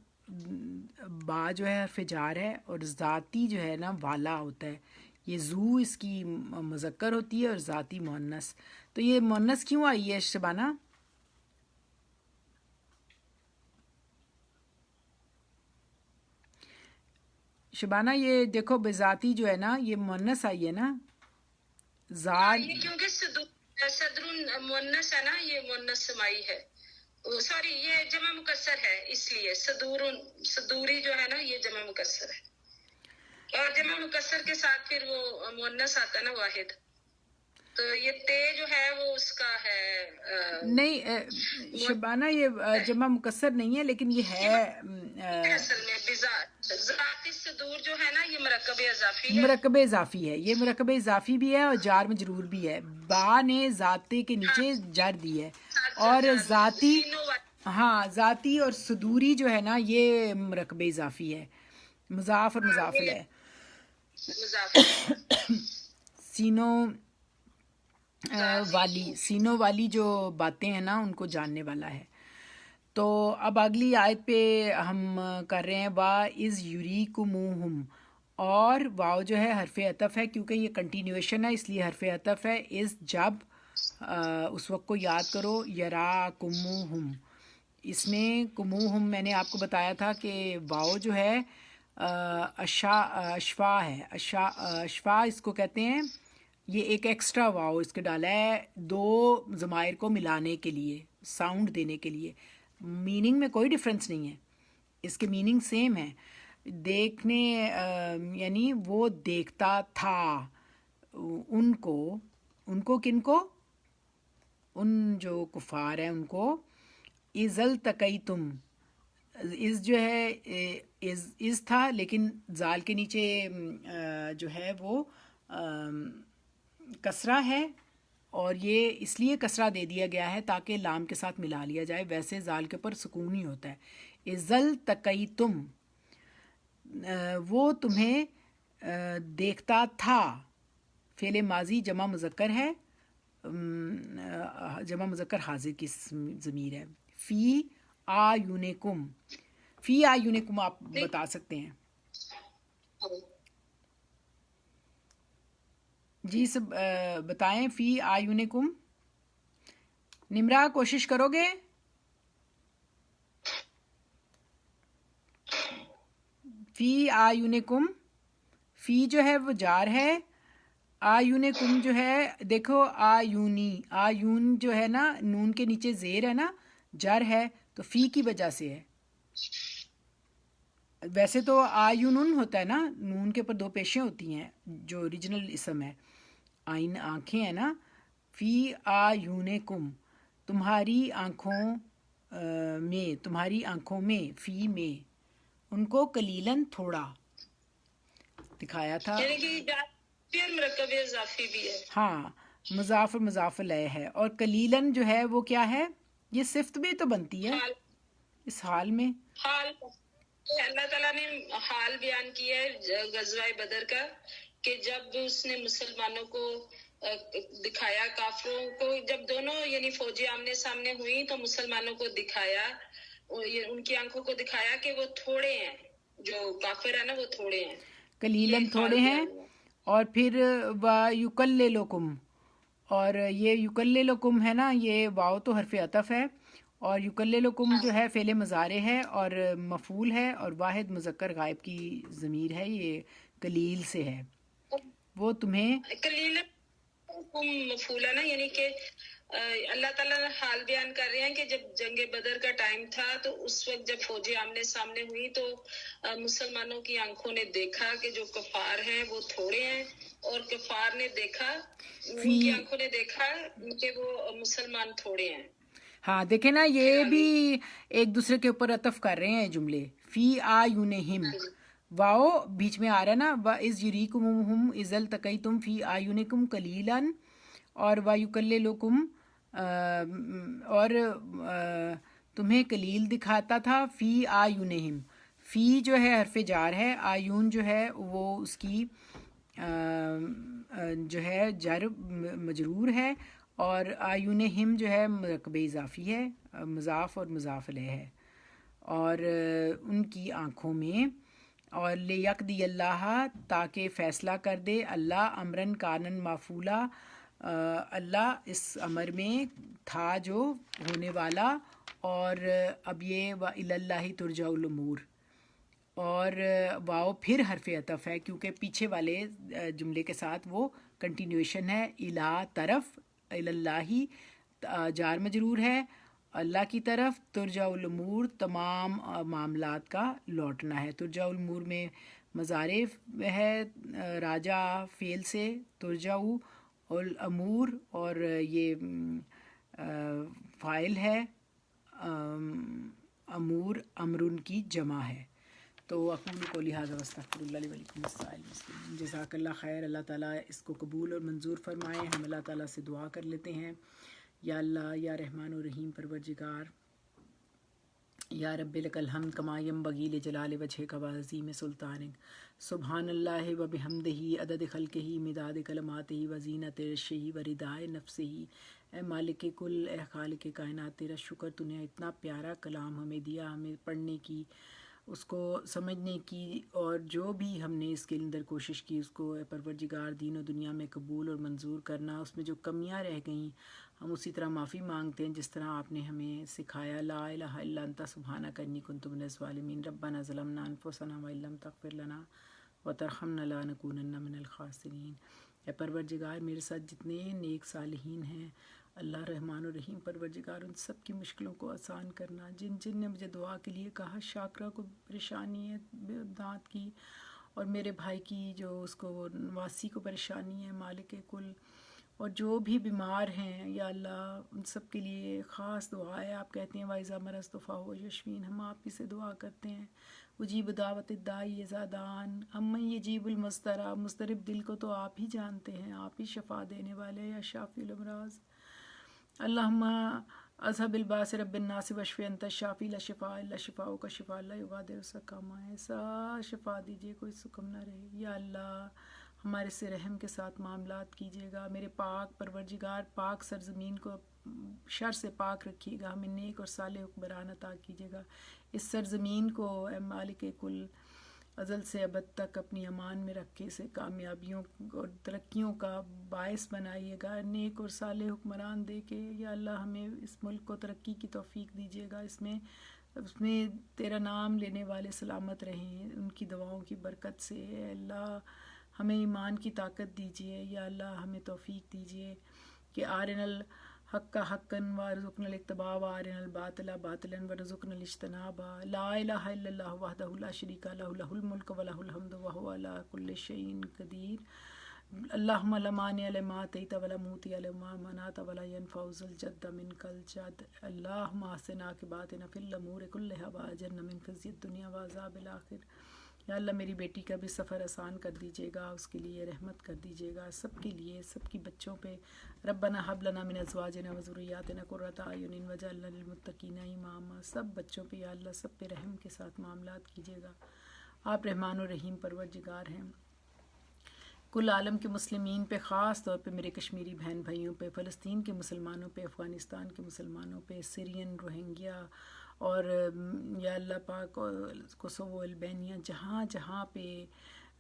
[SPEAKER 1] با جو ہے حرف جار ہے اور ذاتی جو ہے نا والا ہوتا ہے. یہ زو اس کی مذکر ہوتی ہے اور ذاتی مؤنث. تو یہ مؤنث کیوں آئی ہے شبانہ؟ شبانہ یہ دیکھو بذاتی جو ہے نا یہ مؤنث آئی ہے نا، ذات.
[SPEAKER 2] یہ کیونکہ صدر مؤنث ہے نا، یہ مؤنث سمائی ہے، سوری یہ جمع مکسر ہے، اس لیے صدوری جو ہے نا یہ جمع مکسر ہے، اور جمع مکسر کے ساتھ پھر وہ مؤنث آتا ہے نا واحد. تو یہ تے جو ہے وہ اس کا ہے
[SPEAKER 1] نہیں شبانہ یہ جمع مکسر نہیں ہے، لیکن یہ ہے
[SPEAKER 2] اصل میں ذاتی صدور جو ہے نا یہ مرکب اضافی ہے.
[SPEAKER 1] مرکب اضافی ہے، یہ مرکب اضافی بھی ہے اور جار مجرور بھی ہے. با نے ذاتے کے نیچے جر دی ہے، اور ذاتی، ہاں ذاتی اور صدوری جو ہے نا یہ مرکب اضافی ہے، مضاف اور مضاف ہے. سینوں والی جو باتیں ہیں نا ان کو جاننے والا ہے. تو اب اگلی آیت پہ ہم کر رہے ہیں وا از یریکموہم، اور واو جو ہے حرف عطف ہے کیونکہ یہ کنٹینیویشن ہے اس لیے حرف عطف ہے. از جب اس وقت کو یاد کرو، یراکموہم، اس میں کموہم میں نے آپ کو بتایا تھا کہ واو جو ہے اشفا ہے، اشفا اس کو کہتے ہیں. یہ ایک ایکسٹرا واو اس کے ڈالا ہے دو ضمائر کو ملانے کے لیے، ساؤنڈ دینے کے لیے. میننگ میں کوئی ڈفرینس نہیں ہے، اس کے میننگ سیم ہے. دیکھنے یعنی وہ دیکھتا تھا ان کو کن کو؟ ان جو کفار ہیں ان کو. اذ التقیتم، از جو ہے از تھا لیکن زال کے نیچے جو ہے وہ کسرہ ہے، اور یہ اس لیے کسرہ دے دیا گیا ہے تاکہ لام کے ساتھ ملا لیا جائے، ویسے زال کے اوپر سکون ہی ہوتا ہے. اذ التقیتم، وہ تمہیں دیکھتا تھا، فعل ماضی جمع مذکر ہے جمع مذکر حاضر کی ضمیر ہے. فی آیونکم، فی آیونکم آپ بتا سکتے ہیں. جی سب بتائیں. فی آیونکم. نمرا کوشش کرو گے؟ فی آیونکم، فی جو ہے وہ جار ہے، آیونکم جو ہے دیکھو آیونی، آیون جو ہے نا نون کے نیچے زیر ہے نا، جر ہے تو فی کی وجہ سے ہے. ویسے تو آیونن ہوتا ہے نا، نون کے اوپر دو پیشیں ہوتی ہیں جو اوریجنل اسم ہے. آئین آنکھیں ہیں نا. فی آیونکم تمہاری آنکھوں میں، تمہاری آنکھوں میں، فی میں، ان کو قلیلاً تھوڑا دکھایا تھا.
[SPEAKER 2] یعنی کہ مرکب اضافی بھی ہے.
[SPEAKER 1] ہاں مضاف اور مضاف الیہ ہے. اور قلیلاً جو ہے وہ کیا ہے؟ یہ صفت بھی تو بنتی ہے اس حال میں.
[SPEAKER 2] حال اللہ تعالیٰ نے حال بیان کیا ہے غزوہ بدر کا، کہ جب اس نے مسلمانوں کو دکھایا، کافروں کو جب دونوں یعنی فوجی آمنے سامنے ہوئی تو مسلمانوں کو دکھایا، ان کی آنکھوں کو دکھایا کہ وہ تھوڑے ہیں، جو کافر ہے نا وہ تھوڑے ہیں،
[SPEAKER 1] قلیلاً تھوڑے ہیں. اور پھر وَيُكَلِّلُكُمْ، اور یہ یکللکم ہے نا، یہ واو تو حرف عطف ہے، اور یکللکم جو ہے فعل مضارع ہے اور مفعول ہے اور واحد مذکر غائب کی ضمیر ہے، یہ قلیل سے ہے. وہ تمہیں
[SPEAKER 2] قلیل مفعول ہے نا، یعنی کہ اللہ تعالیٰ حال بیان کر رہے ہیں کہ جب جنگ بدر کا ٹائم تھا تو اس وقت جب فوجی آمنے سامنے ہوئی تو مسلمانوں کی آنکھوں نے دیکھا کہ جو کفار ہیں وہ تھوڑے ہیں، اور کفار نے دیکھا، ان کی آنکھوں نے دیکھا کہ وہ مسلمان تھوڑے ہیں.
[SPEAKER 1] ہاں دیکھیں نا، یہ بھی ایک دوسرے کے اوپر عطف کر رہے ہیں جملے. فی آیونہم، واؤ بیچ میں آ رہا ہے نا، وَإِذْ يُرِيكُمُوهُمْ إِذْ الْتَقَيْتُمْ فِي أَعْيُنِكُمْ قَلِيلًا، اور وَيُكَلِّلُكُمْ، اور تمہیں قلیل دکھاتا تھا. فی آیونہم، فی جو ہے حرف جار ہے، آیون جو ہے وہ اس کی جو ہے جر مجرور ہے، اور آیونہم جو ہے مرکب اضافی ہے، مضاف اور مضاف الیہ ہے. اور ان کی آنکھوں میں، اور لیقضی اللہ، تاکہ فیصلہ کر دے اللہ، امرن کانن مافعولا، اللہ اس امر میں تھا جو ہونے والا. اور اب یہ وَإِلَى اللَّهِ تُرْجَعُ الْأُمُورُ، اور واؤ پھر حرف عطف ہے کیونکہ پیچھے والے جملے کے ساتھ وہ کنٹینیوشن ہے. الا طرف، اللہ جار مجرور ہے، اللہ کی طرف. ترجع الامور، تمام معاملات کا لوٹنا ہے. ترجع الامور میں مضارع ہے راجع فعل سے، ترجع الامور، اور یہ فاعل ہے، امور امرن کی جمع ہے. تو اقول قولی ھذا واستغفر اللہ لی ولکم ولسائر المسلمین. جزاک اللہ خیر. اللہ تعالیٰ اس کو قبول اور منظور فرمائے. ہم اللہ تعالیٰ سے دعا کر لیتے ہیں، یا اللہ، یا رحمان و رحیم پروردگار، یا رب لک الحمد کما ینبغی لجلال وجہک وعظیم سلطانک. سبحان اللہ و بحمدہ عدد خلقہ مداد کلماتہ وزینت عرشہ ورداء نفسہ. اے مالک کل، اے خالق کائنات، تیرا شکر، تو نے اتنا پیارا کلام ہمیں دیا، ہمیں پڑھنے کی، اس کو سمجھنے کی، اور جو بھی ہم نے اس کے اندر کوشش کی اس کو اے پروردگار دین و دنیا میں قبول اور منظور کرنا. اس میں جو کمیاں رہ گئیں ہم اسی طرح معافی مانگتے ہیں جس طرح آپ نے ہمیں سکھایا. لا الہ الا انت سبحانک انی کنت من الظالمین. ربنا ظلمنا انفسنا وان لم تغفر لنا وترحمنا لنکونن من الخاسرین. اے پروردگار میرے ساتھ جتنے نیک صالحین ہیں، اللہ رحمان و رحیم پروردگار، ان سب کی مشکلوں کو آسان کرنا. جن جن نے مجھے دعا کے لیے کہا، شاکرہ کو پریشانی ہے دانت کی، اور میرے بھائی کی جو اس کو نواسی کو پریشانی ہے، مالک کل، اور جو بھی بیمار ہیں یا اللہ ان سب کے لیے خاص دعا ہے. آپ کہتے ہیں وَإِذَا مَرِضْتُ فَهُوَ يَشْفِينِ. ہم آپ ہی سے دعا کرتے ہیں. اجیب دعوت الداعی اذا دعان، امن یجیب المضطر. مضطرب دل کو تو آپ ہی جانتے ہیں، آپ ہی شفا دینے والے، یا شافی الامراض. اللہم اذهب الباس رب الناس واشف انت الشافی لا شفاء الا شفاؤک شفاء لا یغادر سقما. ایسا شفا دیجیے کوئی سقم نہ رہے. یا اللہ ہمارے سے رحم کے ساتھ معاملات کیجیے گا. میرے پاک پروردگار پاک سرزمین کو شر سے پاک رکھیے گا. ہمیں نیک اور صالح حکمران عطا کیجیے گا. اس سرزمین کو اے مالک کل ازل سے ابد تک اپنی امان میں رکھ کے اسے کامیابیوں اور ترقیوں کا باعث بنائیے گا. نیک اور صالح حکمران دے کے یا اللہ ہمیں اس ملک کو ترقی کی توفیق دیجیے گا. اس میں تیرا نام لینے والے سلامت رہیں ان کی دعاؤں کی برکت سے. اے اللہ ہمیں ایمان کی طاقت دیجیے. یا اللہ ہمیں توفیق دیجیے کہ آرنا الحق حقا وارزقنا الاتباع وارنا الباطل باطلا وارزقنا الاجتناب. لا الہ الا اللہ وحدہ لا شریک لہ لہ الملک ولہ الحمد وہو علی کل شیء قدیر. اللہم لا مانع لما اعطیت ولا معطی لما منعت ولا ينفع ذا الجد منک الجد. اللہم احسن عاقباتنا فی الامور کلہا واجرنا من خزی الدنیا وعذاب الآخرہ. یا اللہ میری بیٹی کا بھی سفر آسان کر دیجیے گا. اس کے لیے رحمت کر دیجیے گا. سب کے لیے سب کی بچوں پہ ربنا حب لنا من ازواجنا وذریاتنا قرۃ اعین واجعلنا للمتقین اماما. سب بچوں پہ یا اللہ سب پہ رحم کے ساتھ معاملات کیجیے گا. آپ رحمان و رحیم پروردگار ہیں. کل عالم کے مسلمین پہ خاص طور پہ میرے کشمیری بہن بھائیوں پہ، فلسطین کے مسلمانوں پہ، افغانستان کے مسلمانوں پہ، سیرین روہنگیا اور یا اللہ پاک کوسوو البینیا جہاں جہاں پہ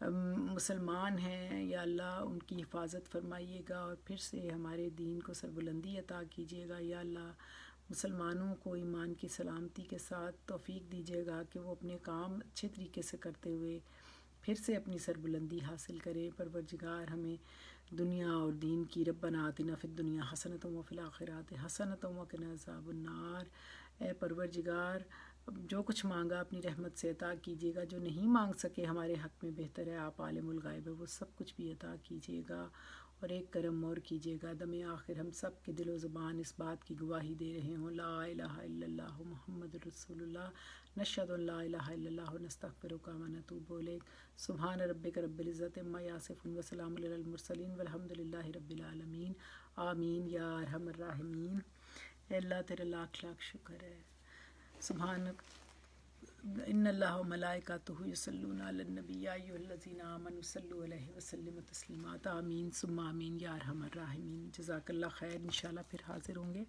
[SPEAKER 1] مسلمان ہیں یا اللہ ان کی حفاظت فرمائیے گا اور پھر سے ہمارے دین کو سربلندی عطا کیجیے گا. یا اللہ مسلمانوں کو ایمان کی سلامتی کے ساتھ توفیق دیجیے گا کہ وہ اپنے کام اچھے طریقے سے کرتے ہوئے پھر سے اپنی سربلندی حاصل کریں. پروردگار ہمیں دنیا اور دین کی ربنا آتنا فی الدنیا حسنۃ وفی الآخرۃ حسنۃ وقنا عذاب النار. اے پروردگار جو کچھ مانگا اپنی رحمت سے عطا کیجیے گا. جو نہیں مانگ سکے ہمارے حق میں بہتر ہے آپ عالم الغیب ہے وہ سب کچھ بھی عطا کیجیے گا. اور ایک کرم اور کیجیے گا دم آخر ہم سب کے دل و زبان اس بات کی گواہی دے رہے ہوں لا الہ الا اللہ محمد رسول اللہ. نشہد ان لا الہ الا اللہ ونستغفرک ونتوب الیک. سبحان ربک رب العزت عما یصفون وسلام علی المرسلین والحمد للہ رب العالمین. آمین یا ارحم الراحمین. اے اللہ تیرا لاکھ لاکھ شکر ہے. سبحانک ان اللہ و ملائکتہ یصلون علی النبی یا ایھا الذین آمنوا صلوا علیہ وسلموا تسلیما. آمین ثم آمین یا ارحم الراحمین. جزاک اللہ خیر. انشاءاللہ پھر حاضر ہوں گے.